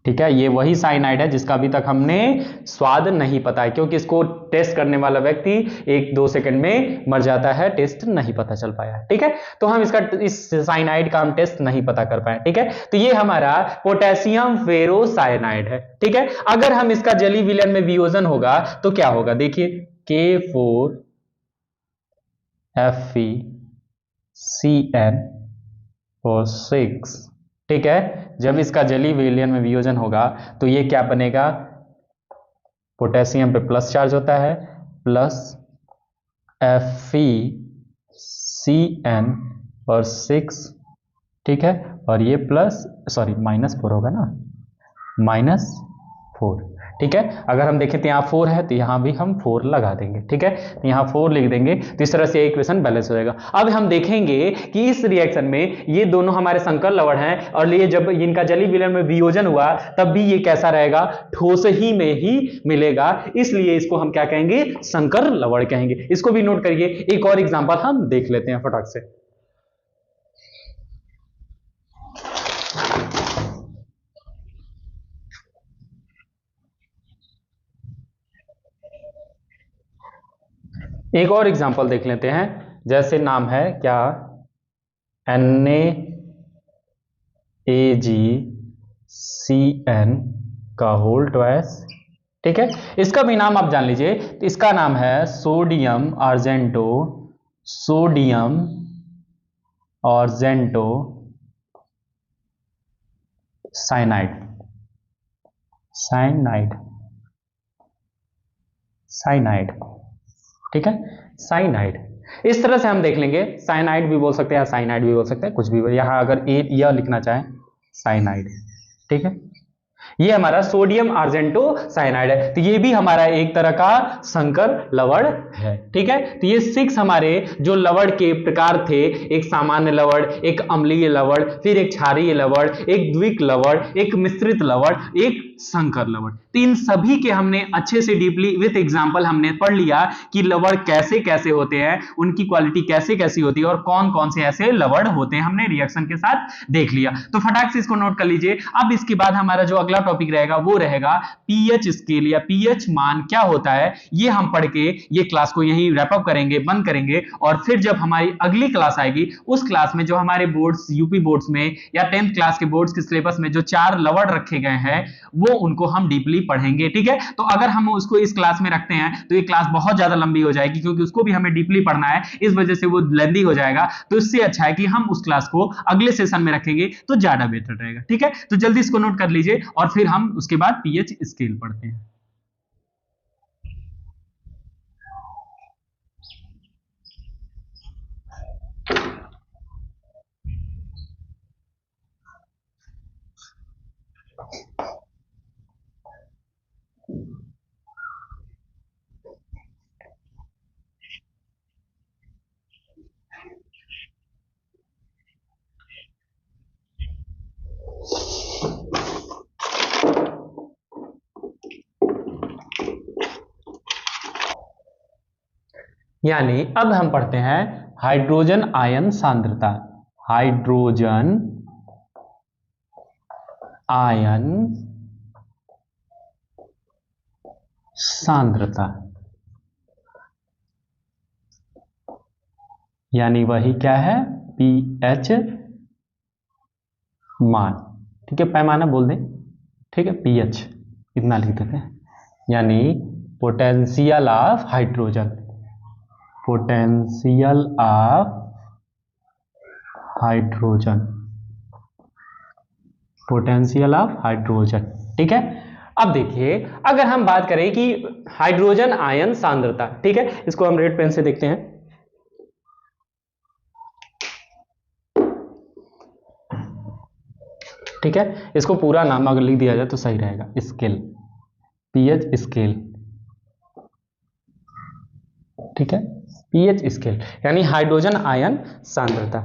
ठीक है, ये वही साइनाइड है जिसका अभी तक हमने स्वाद नहीं पता है, क्योंकि इसको टेस्ट करने वाला व्यक्ति 1-2 सेकंड में मर जाता है, टेस्ट नहीं पता चल पाया है। ठीक है, तो हम इस साइनाइड का हम टेस्ट नहीं पता कर पाए। ठीक है, तो ये हमारा पोटेशियम फेरोसाइनाइड है। ठीक है, अगर हम इसका जली विलयन में वियोजन होगा तो क्या होगा, देखिए K4FeCN और 6। ठीक है, जब इसका जली विलयन में वियोजन होगा तो ये क्या बनेगा, पोटेशियम पे प्लस चार्ज होता है, प्लस FeCN और 6। ठीक है, और ये प्लस -4 होगा ना, -4। ठीक है, अगर हम देखें तो यहाँ 4 है तो यहाँ भी हम 4 लगा देंगे। ठीक है, तो यहाँ 4 लिख देंगे, तो इस तरह से इक्वेशन बैलेंस हो जाएगा। अब हम देखेंगे कि इस रिएक्शन में ये दोनों हमारे संकर लवण हैं, और ये जब इनका जली विलयन में वियोजन हुआ तब भी ये कैसा रहेगा, ठोस ही में ही मिलेगा, इसलिए इसको हम क्या कहेंगे, संकर लवण कहेंगे। इसको भी नोट करिए। एक और एग्जाम्पल हम देख लेते हैं फटाक से। एक और एग्जाम्पल देख लेते हैं, जैसे नाम है क्या, NaAgCN का होल 2s। ठीक है, इसका भी नाम आप जान लीजिए, तो इसका नाम है sodium argento, sodium argento cyanide, cyanide, cyanide. ठीक है, साइनाइड। इस तरह से हम देख लेंगे, साइनाइड भी बोल सकते हैं, साइनाइड भी बोल सकते हैं, कुछ भी। यहां अगर यह लिखना चाहें साइनाइड। ठीक है, ये हमारा सोडियम आर्जेंटो साइनाइड है, तो ये भी हमारा एक तरह का संकर लवण है। ठीक है, तो ये 6 हमारे जो लवण के प्रकार थे, एक सामान्य लवण, एक अम्लीय लवण, फिर एक क्षारीय लवण, एक द्विक लवण, एक मिश्रित लवण, एक संकर लवण। तो इन सभी के हमने अच्छे से डीपली विथ एग्जांपल हमने पढ़ लिया कि लवण कैसे कैसे होते हैं, उनकी क्वालिटी कैसे कैसी होती है, और कौन कौन से ऐसे लवण होते हैं, हमने रिएक्शन के साथ देख लिया। तो फटाक से इसको नोट कर लीजिए। अब इसके बाद हमारा जो अगला टॉपिक रहेगा वो रहेगा पीएच स्केल या पीएच मान क्या होता है, ये हम पढ़ के ये क्लास को यहीं रैप अप करेंगे, बंद करेंगे। और फिर जब हमारी अगली क्लास आएगी, उस क्लास में जो हमारे बोर्ड्स, यूपी बोर्ड्स में या 10th क्लास के बोर्ड्स के सिलेबस में जो 4 लवण रखे गए हैं वो उनको हम डीपली पढ़ेंगे। ठीक है, तो अगर हम उसको इस क्लास में रखते हैं तो ये क्लास बहुत ज्यादा लंबी हो जाएगी, क्योंकि उसको भी हमें डीपली पढ़ना है, इस वजह से वो लेंदी हो जाएगा। तो इससे अच्छा है कि हम उस क्लास को अगले सेशन में रखेंगे तो ज्यादा बेहतर रहेगा। ठीक है, तो जल्दी इसको नोट कर लीजिए और फिर हम उसके बाद पीएच स्केल पढ़ते हैं। यानी अब हम पढ़ते हैं हाइड्रोजन आयन सांद्रता, हाइड्रोजन आयन सांद्रता, यानी वही क्या है, पीएच मान। ठीक है, पैमाना बोल दें, ठीक है, पीएच इतना लिख देते हैं, यानी potential of hydrogen, potential of hydrogen, potential of hydrogen. ठीक है, अब देखिए अगर हम बात करें कि हाइड्रोजन आयन सांद्रता, ठीक है, इसको हम रेड पेन से देखते हैं। ठीक है, इसको पूरा नाम अगर लिख दिया जाए तो सही रहेगा, स्केल, पीएच स्केल। ठीक है, पीएच स्केल यानी हाइड्रोजन आयन सांद्रता।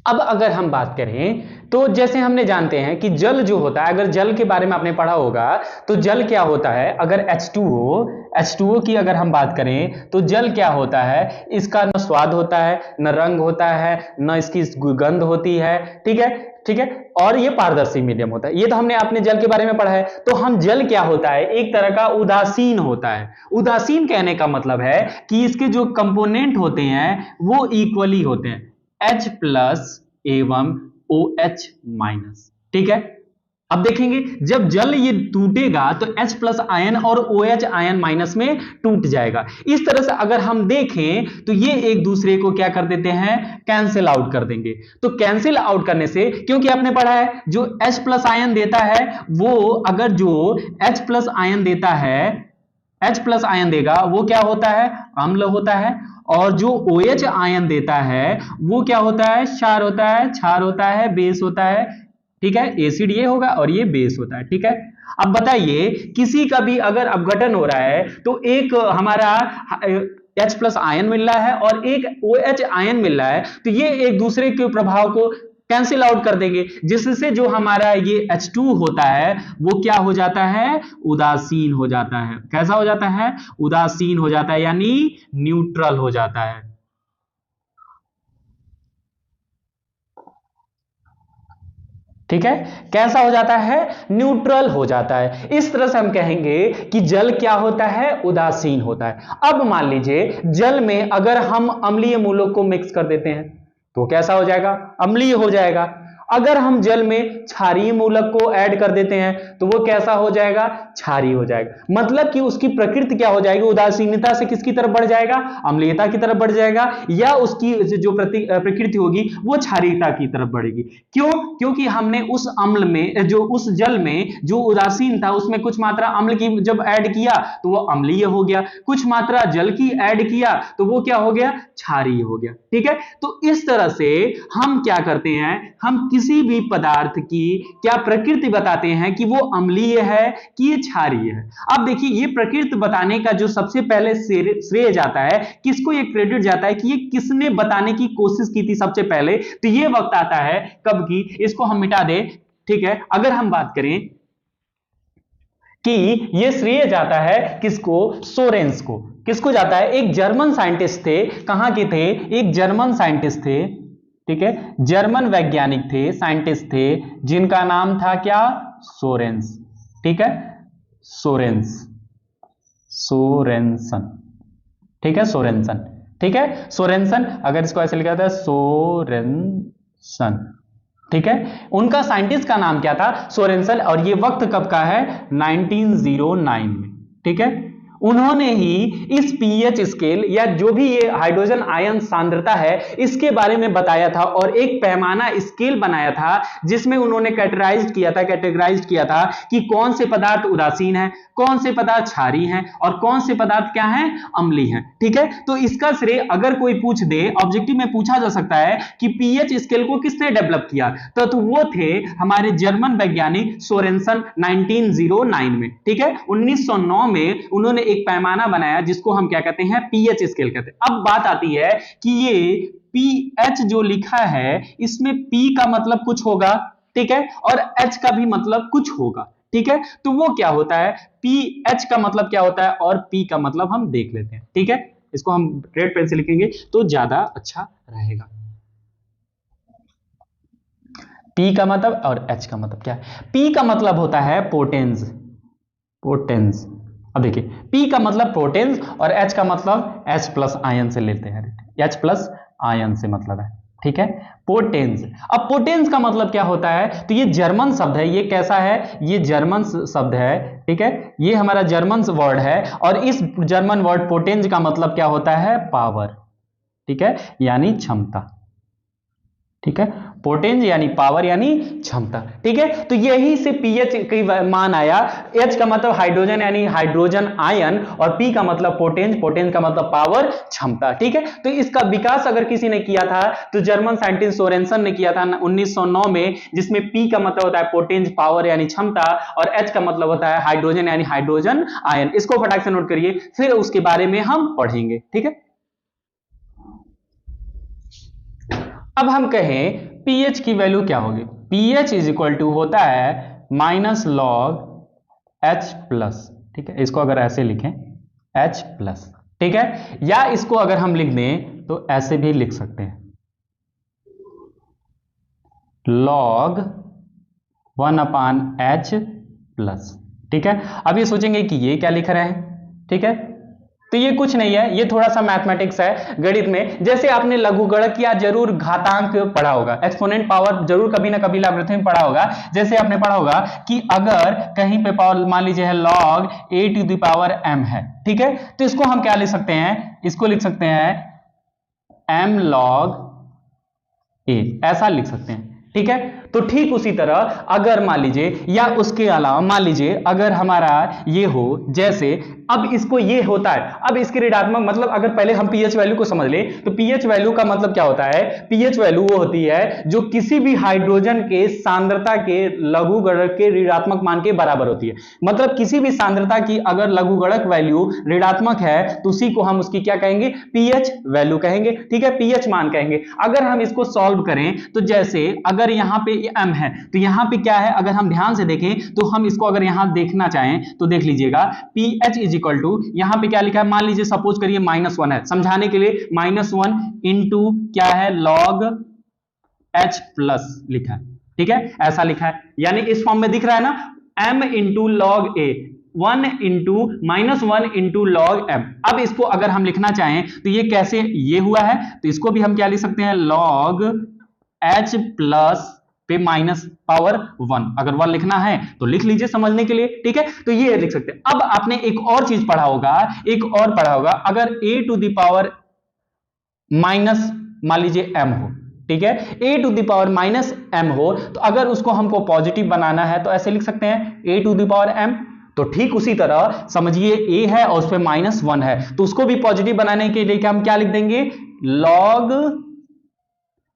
अब अगर हम बात करें तो जैसे हमने जानते हैं कि जल जो होता है, अगर जल के बारे में आपने पढ़ा होगा तो जल क्या होता है, अगर H2O की अगर हम बात करें तो जल क्या होता है, इसका न स्वाद होता है, न रंग होता है, न इसकी गंध होती है। ठीक है, और ये पारदर्शी मीडियम होता है। ये तो हमने अपने जल के बारे में पढ़ा है। तो हम जल क्या होता है, एक तरह का उदासीन होता है। उदासीन कहने का मतलब है कि इसके जो कंपोनेंट होते हैं वो इक्वली होते हैं, H+ एवं OH-। ठीक है, अब देखेंगे जब जल ये टूटेगा तो H+ आयन और OH आयन माइनस में टूट जाएगा। इस तरह से अगर हम देखें तो ये एक दूसरे को क्या कर देते हैं, कैंसिल आउट कर देंगे। तो कैंसिल आउट करने से, क्योंकि आपने पढ़ा है जो H+ आयन देता है वो, अगर जो H+ आयन देता है, H+ आयन देगा वो क्या होता है, अम्ल होता है, और जो OH आयन देता है वो क्या होता है, क्षार होता है, क्षार होता है, बेस होता है। ठीक है, एसिड ये होगा और ये बेस होता है। ठीक है, अब बताइए किसी का भी अगर अपघटन हो रहा है तो एक हमारा H+ आयन मिल रहा है और एक OH आयन मिल रहा है, तो ये एक दूसरे के प्रभाव को कैंसिल आउट कर देंगे, जिससे जो हमारा ये H2 होता है वो क्या हो जाता है, उदासीन हो जाता है। कैसा हो जाता है, उदासीन हो जाता है, यानी न्यूट्रल हो जाता है। ठीक है, कैसा हो जाता है, न्यूट्रल हो जाता है। इस तरह से हम कहेंगे कि जल क्या होता है, उदासीन होता है। अब मान लीजिए जल में अगर हम अम्लीय मूलक को मिक्स कर देते हैं तो कैसा हो जाएगा, अम्लीय हो जाएगा। अगर हम जल में क्षारीय मूलक को ऐड कर देते हैं तो वो कैसा हो जाएगा, क्षारीय हो जाएगा। मतलब कि उसकी प्रकृति क्या हो जाएगी, उदासीनता से किसकी तरफ बढ़ जाएगा, अम्लीयता की तरफ बढ़ जाएगा, या उसकी जो प्रकृति होगी वो क्षारीयता की तरफ बढ़ेगी। क्यों, क्योंकि हमने उस अम्ल में, जो उस जल में जो उदासीन था उसमें कुछ मात्रा अम्ल की जब ऐड किया तो वो अम्लीय हो गया, कुछ मात्रा जल की ऐड किया तो वो क्या हो गया, क्षारीय हो गया। ठीक है, तो इस तरह से हम क्या करते हैं, हम किसी भी पदार्थ की क्या प्रकृति बताते हैं कि वो अम्लीय है कि ये क्षारीय है। अब देखिए ये प्रकृति बताने का जो सबसे पहले श्रेय जाता है, किसको ये क्रेडिट जाता है कि ये किसने बताने की कोशिश की थी सबसे पहले, तो ये वक्त आता है कब की, इसको हम मिटा दे। ठीक है, अगर हम बात करें कि ये श्रेय जाता है किसको, सोरेंस को। किसको जाता है, एक जर्मन साइंटिस्ट थे, कहां के थे, एक जर्मन साइंटिस्ट थे। ठीक है, जर्मन वैज्ञानिक थे, साइंटिस्ट थे, जिनका नाम था क्या, सोरेंस। ठीक है, सोरेंस, सोरेंसन। ठीक है, सोरेंसन। ठीक है, सोरेंसन, अगर इसको ऐसे लिखा जाता है सोरेंसन। ठीक है, उनका साइंटिस्ट का नाम क्या था, सोरेंसन, और ये वक्त कब का है, 1909 में। ठीक है, उन्होंने ही इस पीएच स्केल या जो भी ये हाइड्रोजन आयन सांद्रता है इसके बारे में बताया था, और एक पैमाना स्केल बनाया था जिसमें उन्होंने कैटेगराइज किया था कि कौन से पदार्थ उदासीन है, कौन से पदार्थ क्षारीय हैं, और कौन से पदार्थ क्या हैं, अम्लीय हैं। ठीक है, तो इसका श्रेय अगर कोई पूछ दे, ऑब्जेक्टिव में पूछा जा सकता है कि पीएच स्केल को किसने डेवलप किया, तो वो थे हमारे जर्मन वैज्ञानिक सोरेंसन 1909 में। ठीक है, 1909 में उन्होंने एक पैमाना बनाया जिसको हम क्या कहते हैं, पीएच स्केल कहते हैं। अब बात आती है कि ये पीएच जो लिखा है इसमें पी का मतलब कुछ होगा, ठीक है, और एच का भी मतलब कुछ होगा। ठीक है, तो वो क्या होता है, पीएच का मतलब क्या होता है और पी का मतलब हम देख लेते हैं। ठीक है, इसको हम रेड पेन से लिखेंगे तो ज्यादा अच्छा रहेगा। पी का मतलब और एच का मतलब क्या है, पी का मतलब होता है पोटेंस, पोटेंस। अब देखिए P का मतलब प्रोटेन्स और H का मतलब H+ आयन से लेते हैं, H+ आयन से मतलब है। ठीक है, पोटेंस। अब पोटेंस का मतलब क्या होता है, तो ये जर्मन शब्द है, ये कैसा है, ये जर्मन शब्द है, ठीक है, ये हमारा जर्मन वर्ड है, और इस जर्मन वर्ड पोटेंस का मतलब क्या होता है, पावर, ठीक है, यानी क्षमता, ठीक है, पोटेंस यानी पावर यानी क्षमता, ठीक है। तो यही से पीएच की मान आया। एच का मतलब हाइड्रोजन यानी हाइड्रोजन आयन, और पी का मतलब पोटेंस, पोटेंस का मतलब पावर, क्षमता, ठीक है। तो इसका विकास अगर किसी ने किया था तो जर्मन साइंटिस्ट सोरेनसन ने किया था 1909 में, जिसमें पी का मतलब होता है पोटेंस, पावर यानी क्षमता, और एच का मतलब होता है हाइड्रोजन यानी हाइड्रोजन आयन। इसको फटाक से नोट करिए, फिर उसके बारे में हम पढ़ेंगे, ठीक है। अब हम कहें पीएच की वैल्यू क्या होगी, पीएच इज इक्वल टू होता है माइनस लॉग एच प्लस, ठीक है, इसको अगर ऐसे लिखें एच प्लस, ठीक है, या इसको अगर हम लिख दें तो ऐसे भी लिख सकते हैं लॉग 1/h प्लस, ठीक है। अब ये सोचेंगे कि ये क्या लिख रहे हैं, ठीक है, तो ये कुछ नहीं है, ये थोड़ा सा मैथमेटिक्स है गणित में। जैसे आपने लघुगणक या जरूर घातांक पढ़ा होगा, एक्सपोनेंट पावर जरूर कभी ना कभी लाइब्रेरी में पढ़ा होगा। जैसे आपने पढ़ा होगा कि अगर कहीं पे पावर मान लीजिए है log a⁻m है, ठीक है, तो इसको हम क्या लिख सकते हैं, इसको लिख सकते हैं m log a, ऐसा लिख सकते हैं, ठीक है। तो ठीक उसी तरह अगर मान लीजिए, या उसके अलावा मान लीजिए अगर हमारा ये हो, जैसे अब इसको ये होता है, अब इसके ऋणात्मक मतलब अगर पहले हम पीएच वैल्यू को समझ लें, तो पीएच वैल्यू का मतलब क्या होता है, पीएच वैल्यू वो होती है जो किसी भी हाइड्रोजन के सांद्रता के लघुगणक के ऋणात्मक मान के बराबर होती है। मतलब किसी भी सांद्रता की अगर लघुगणक वैल्यू ऋणात्मक है तो उसी को हम उसकी क्या कहेंगे, पीएच वैल्यू कहेंगे, ठीक है, पीएच मान कहेंगे। अगर हम इसको सॉल्व करें तो जैसे अगर यहां पे m है, तो यहां पे क्या है, अगर हम ध्यान से देखें तो हम इसको अगर यहां देखना चाहें तो देख लीजिएगा, pH इज इक्वल टू यहां पे क्या लिखा है, मान लीजिए सपोज करिए -1 है, समझाने के लिए -1 इंटू क्या है log H प्लस लिखा है, ठीक है, ऐसा लिखा है, यानी इस फॉर्म में दिख रहा है ना, m इंटू लॉग ए, 1 इंटू -1 इंटू लॉग m। अब इसको अगर हम लिखना चाहें तो ये कैसे, ये हुआ है, तो इसको भी हम क्या लिख सकते हैं, log H प्लस पे माइनस पावर 1, अगर 1 लिखना है तो लिख लीजिए समझने के लिए, ठीक है। तो ये लिख सकते हैं। अब आपने एक और चीज पढ़ा होगा, एक और पढ़ा होगा, अगर a⁻ माइनस मान लीजिए m हो, ठीक है, a⁻ -m हो, तो अगर उसको हमको पॉजिटिव बनाना है तो ऐसे लिख सकते हैं a⁻m। तो ठीक उसी तरह समझिए a है और उस पे -1 है, तो उसको भी पॉजिटिव बनाने के लिए हम क्या लिख देंगे, log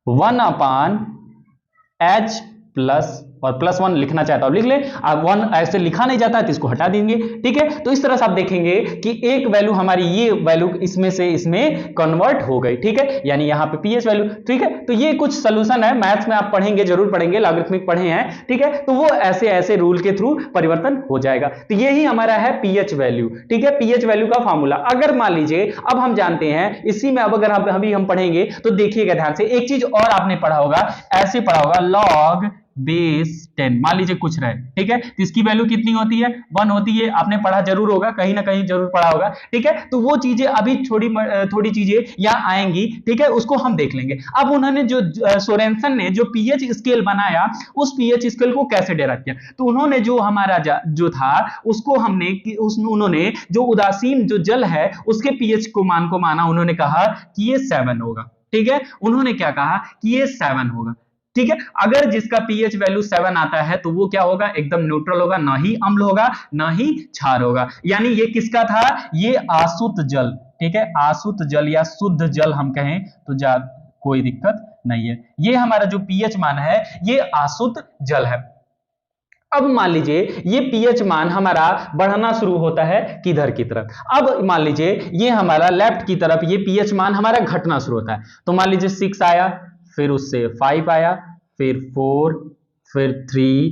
1/h प्लस, और +1 लिखना चाहता हूं लिख ले, अब 1 ऐसे लिखा नहीं जाता है तो इसको हटा देंगे, ठीक है। तो इस तरह से आप देखेंगे कि एक वैल्यू हमारी ये वैल्यू इसमें से इसमें कन्वर्ट हो गई, ठीक है, यानी यहां पे पीएच वैल्यू, ठीक है। तो ये कुछ सोल्यूशन है, मैथ्स में आप पढ़ेंगे, जरूर पढ़ेंगे, लॉगरिथमिक पढ़े हैं, ठीक है, तो वो ऐसे ऐसे रूल के थ्रू परिवर्तन हो जाएगा। तो यही हमारा है पीएच वैल्यू, ठीक है, पीएच वैल्यू का फॉर्मूला। अगर मान लीजिए अब हम जानते हैं इसी में, अब अगर अभी हम पढ़ेंगे तो देखिएगा ध्यान से, एक चीज और आपने पढ़ा होगा, ऐसे पढ़ा होगा log बेस 10, मान लीजिए कुछ रहे, ठीक है, तो इसकी वैल्यू कितनी होती है, 1 होती है, आपने पढ़ा जरूर होगा, कहीं ना कहीं जरूर पढ़ा होगा, ठीक है। तो वो चीजें अभी थोड़ी चीजें यहाँ आएंगी, ठीक है, उसको हम देख लेंगे। अब उन्होंने जो सोरेनसन ने जो पीएच स्केल बनाया, उस पीएच स्केल को कैसे डेराइव किया, तो उन्होंने जो हमारा जो था उसको हमने उन्होंने जो उदासीन जो जल है उसके पीएच को माना, उन्होंने कहा कि ये 7 होगा, ठीक है, उन्होंने क्या कहा कि ये 7 होगा, ठीक है। अगर जिसका पीएच वैल्यू 7 आता है तो वो क्या होगा, एकदम न्यूट्रल होगा, ना ही अम्ल होगा ना ही क्षार होगा, यानी ये किसका था, ये आसुत जल, ठीक है, आसुत जल या शुद्ध जल हम कहें तो कोई दिक्कत नहीं है। ये हमारा जो पीएच मान है ये आसुत जल है। अब मान लीजिए ये पीएच मान हमारा बढ़ना शुरू होता है किधर की तरफ, अब मान लीजिए ये हमारा लेफ्ट की तरफ ये पीएच मान हमारा घटना शुरू होता है, तो मान लीजिए 6 आया, फिर उससे 5 आया, फिर 4, फिर 3,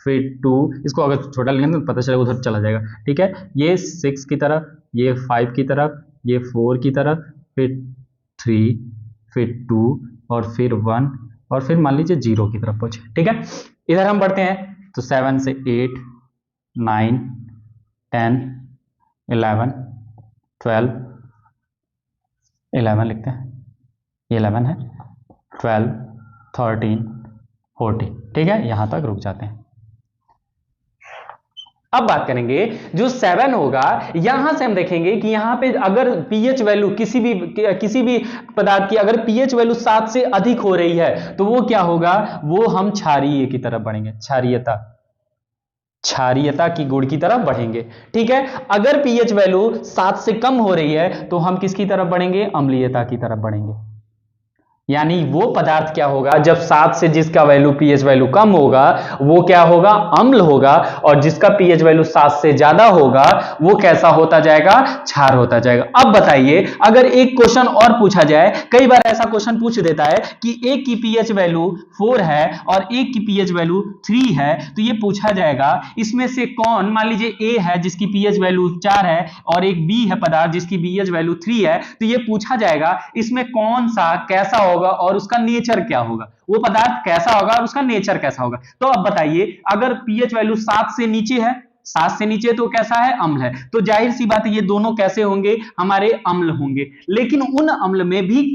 फिर 2, इसको अगर छोटा लेंगे तो पता चलेगा उधर चला जाएगा, ठीक है, ये 6 की तरफ, ये 5 की तरफ, ये 4 की तरफ, फिर 3, फिर 2 और फिर 1 और फिर मान लीजिए 0 की तरफ पहुंचे, ठीक है। इधर हम बढ़ते हैं तो 7 से 8, 9, 10, 11, 12, 11 लिखते हैं, ये 11 है, 12, 13, 14। ठीक है, यहां तक रुक जाते हैं। अब बात करेंगे जो 7 होगा, यहां से हम देखेंगे कि यहां पे अगर पीएच वैल्यू किसी भी पदार्थ की अगर पीएच वैल्यू 7 से अधिक हो रही है तो वो क्या होगा, वो हम क्षारीय की तरफ बढ़ेंगे, क्षारीयता की गुण की तरफ बढ़ेंगे। ठीक है, अगर पीएच वैल्यू 7 से कम हो रही है तो हम किसकी तरफ बढ़ेंगे, अम्लीयता की तरफ बढ़ेंगे। यानी वो पदार्थ क्या होगा, जब 7 से जिसका वैल्यू पीएच वैल्यू कम होगा वो क्या होगा, अम्ल होगा, और जिसका पीएच वैल्यू 7 से ज्यादा होगा वो कैसा होता जाएगा, क्षार होता जाएगा। अब बताइए, अगर एक क्वेश्चन और पूछा जाए, कई बार ऐसा क्वेश्चन पूछ देता है कि एक की पीएच वैल्यू 4 है और एक की पीएच वैल्यू 3 है, तो ये पूछा जाएगा इसमें से कौन, मान लीजिए ए है जिसकी पीएच वैल्यू 4 है और एक बी है पदार्थ जिसकी पीएच वैल्यू 3 है, तो ये पूछा जाएगा इसमें कौन सा कैसा होगा और उसका नेचर क्या होगा, वो पदार्थ कैसा होगा और उसका नेचर कैसा होगा। तो अब बताइए, अगर पीएच वैल्यू 7 से नीचे है, 7 से नीचे तो कैसा है, अम्ल है, तो जाहिर सी बात है ये दोनों कैसे होंगे, हमारे अम्ल होंगे। लेकिन उन अम्ल में भी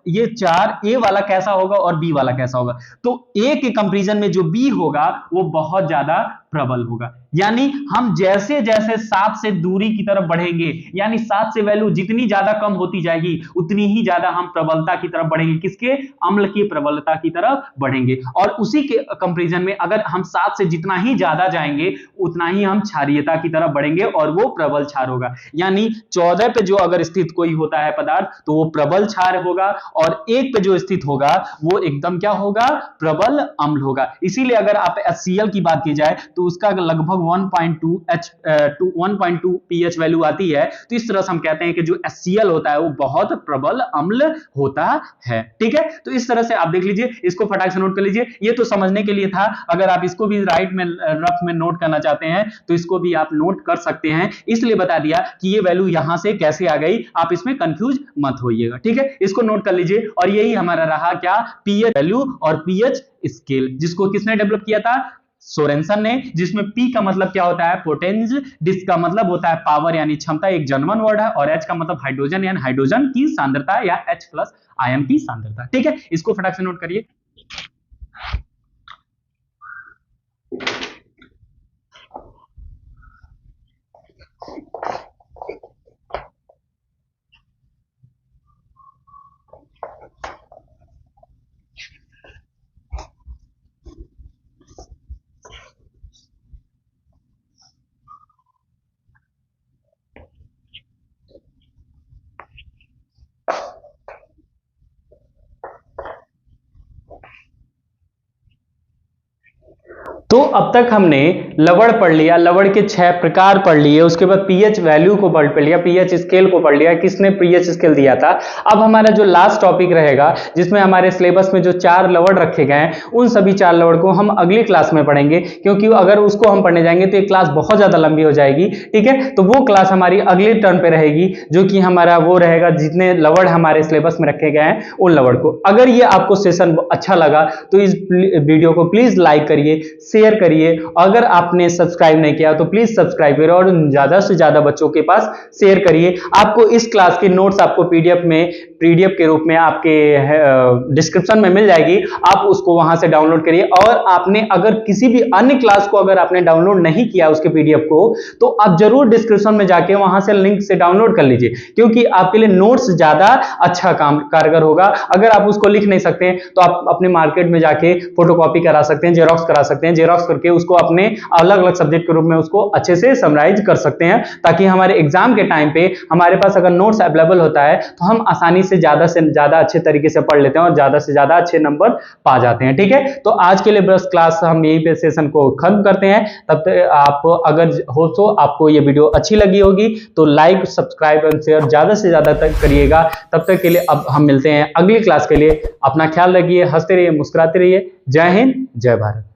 ये 4, ए वाला कैसा होगा और बी वाला कैसा होगा, तो ए के कंपैरिजन में जो बी होगा वो बहुत ज्यादा प्रबल होगा। यानी हम जैसे जैसे 7 से दूरी की तरफ बढ़ेंगे, यानी 7 से वैल्यू जितनी ज्यादा कम होती जाएगी उतनी ही ज्यादा हम प्रबलता की तरफ बढ़ेंगे, किसके, अम्ल की प्रबलता की तरफ बढ़ेंगे। और उसी के कंपैरिजन में अगर हम 7 से जितना ही ज्यादा जाएंगे उतना ही हम क्षारीयता की तरफ बढ़ेंगे और वो प्रबल क्षार होगा। यानी 14 पे जो अगर स्थित कोई होता है पदार्थ तो वो प्रबल क्षार होगा, और 1 पे जो स्थित होगा वो एकदम क्या होगा, प्रबल अम्ल होगा। इसीलिए अगर आप HCl की बात की जाए तो उसका लगभग 1.2 पीएच वैल्यू आती है, तो इस तरह से हम कहते हैं कि जो HCl होता है वो बहुत प्रबल अम्ल होता है। ठीक है, तो इस तरह से आप देख लीजिए, इसको फटाक से नोट कर लीजिए, ये तो समझने के लिए था। अगर आप इसको भी राइट में रफ में नोट करना चाहते हैं तो इसको भी आप नोट कर सकते हैं, इसलिए बता दिया कि ये वैल्यू यहां से कैसे आ गई, आप इसमें कंफ्यूज मत होइएगा। ठीक है, इसको नोट कर लीजिए। और यही हमारा रहा क्या, पीएच वैल्यू और पीएच स्केल, जिसको किसने डेवलप किया था, सोरेनसन ने, जिसमें P का मतलब क्या होता है, पोटेंज, डिस का मतलब होता है पावर यानी क्षमता, एक जर्मन वर्ड है, और H का मतलब हाइड्रोजन यानी हाइड्रोजन की सांद्रता या H+ आयन की सांद्रता। ठीक है, इसको फटाक से नोट करिए। तो अब तक हमने लवण पढ़ लिया, लवण के 6 प्रकार पढ़ लिए, उसके बाद पीएच वैल्यू को पढ़ लिया, पीएच स्केल को पढ़ लिया, किसने पीएच स्केल दिया था। अब हमारा जो लास्ट टॉपिक रहेगा जिसमें हमारे सिलेबस में जो 4 लवण रखे गए हैं उन सभी 4 लवण को हम अगली क्लास में पढ़ेंगे, क्योंकि अगर उसको हम पढ़ने जाएंगे तो ये क्लास बहुत ज्यादा लंबी हो जाएगी। ठीक है, तो वो क्लास हमारी अगले टर्न पे रहेगी, जो कि हमारा वो रहेगा जितने लवण हमारे सिलेबस में रखे गए हैं उन लवण को। अगर ये आपको सेशन अच्छा लगा तो इस वीडियो को प्लीज लाइक करिए, शेयर करिए, अगर आपने सब्सक्राइब नहीं किया तो प्लीज सब्सक्राइब करिए और ज्यादा से ज्यादा बच्चों के पास शेयर करिए। आपको इस क्लास के नोट्स आपको पीडीएफ के रूप में आपके डिस्क्रिप्शन में मिल जाएगी, आप उसको वहां से डाउनलोड करिए। और आपने अगर किसी भी अन्य क्लास को अगर आपने डाउनलोड नहीं किया उसके पीडीएफ को, तो आप जरूर डिस्क्रिप्शन में जाके वहां से लिंक से डाउनलोड कर लीजिए, क्योंकि आपके लिए नोट्स ज्यादा अच्छा कारगर होगा। अगर आप उसको लिख नहीं सकते हैं तो आप अपने मार्केट में जाके फोटोकॉपी करा सकते हैं, जेरॉक्स करा सकते हैं, जेरॉक्स करके उसको अपने अलग अलग सब्जेक्ट के रूप में उसको अच्छे से समराइज कर सकते हैं, ताकि हमारे एग्जाम के टाइम पे हमारे पास अगर नोट्स अवेलेबल होता है तो हम आसानी से ज्यादा अच्छे तरीके से पढ़ लेते हैं और ज्यादा से ज्यादा अच्छे नंबर पा जाते हैं। ठीक है, तो आज के लिए बस क्लास हम यहीं पे सेशन को खत्म करते हैं। तब तक आप अगर हो तो आपको ये वीडियो अच्छी लगी होगी तो लाइक, सब्सक्राइब और शेयर ज्यादा से ज्यादा तक करिएगा। तब तक के लिए अब हम मिलते हैं अगली क्लास के लिए। अपना ख्याल रखिए, हंसते रहिए, मुस्कुराते रहिए। जय हिंद, जय भारत।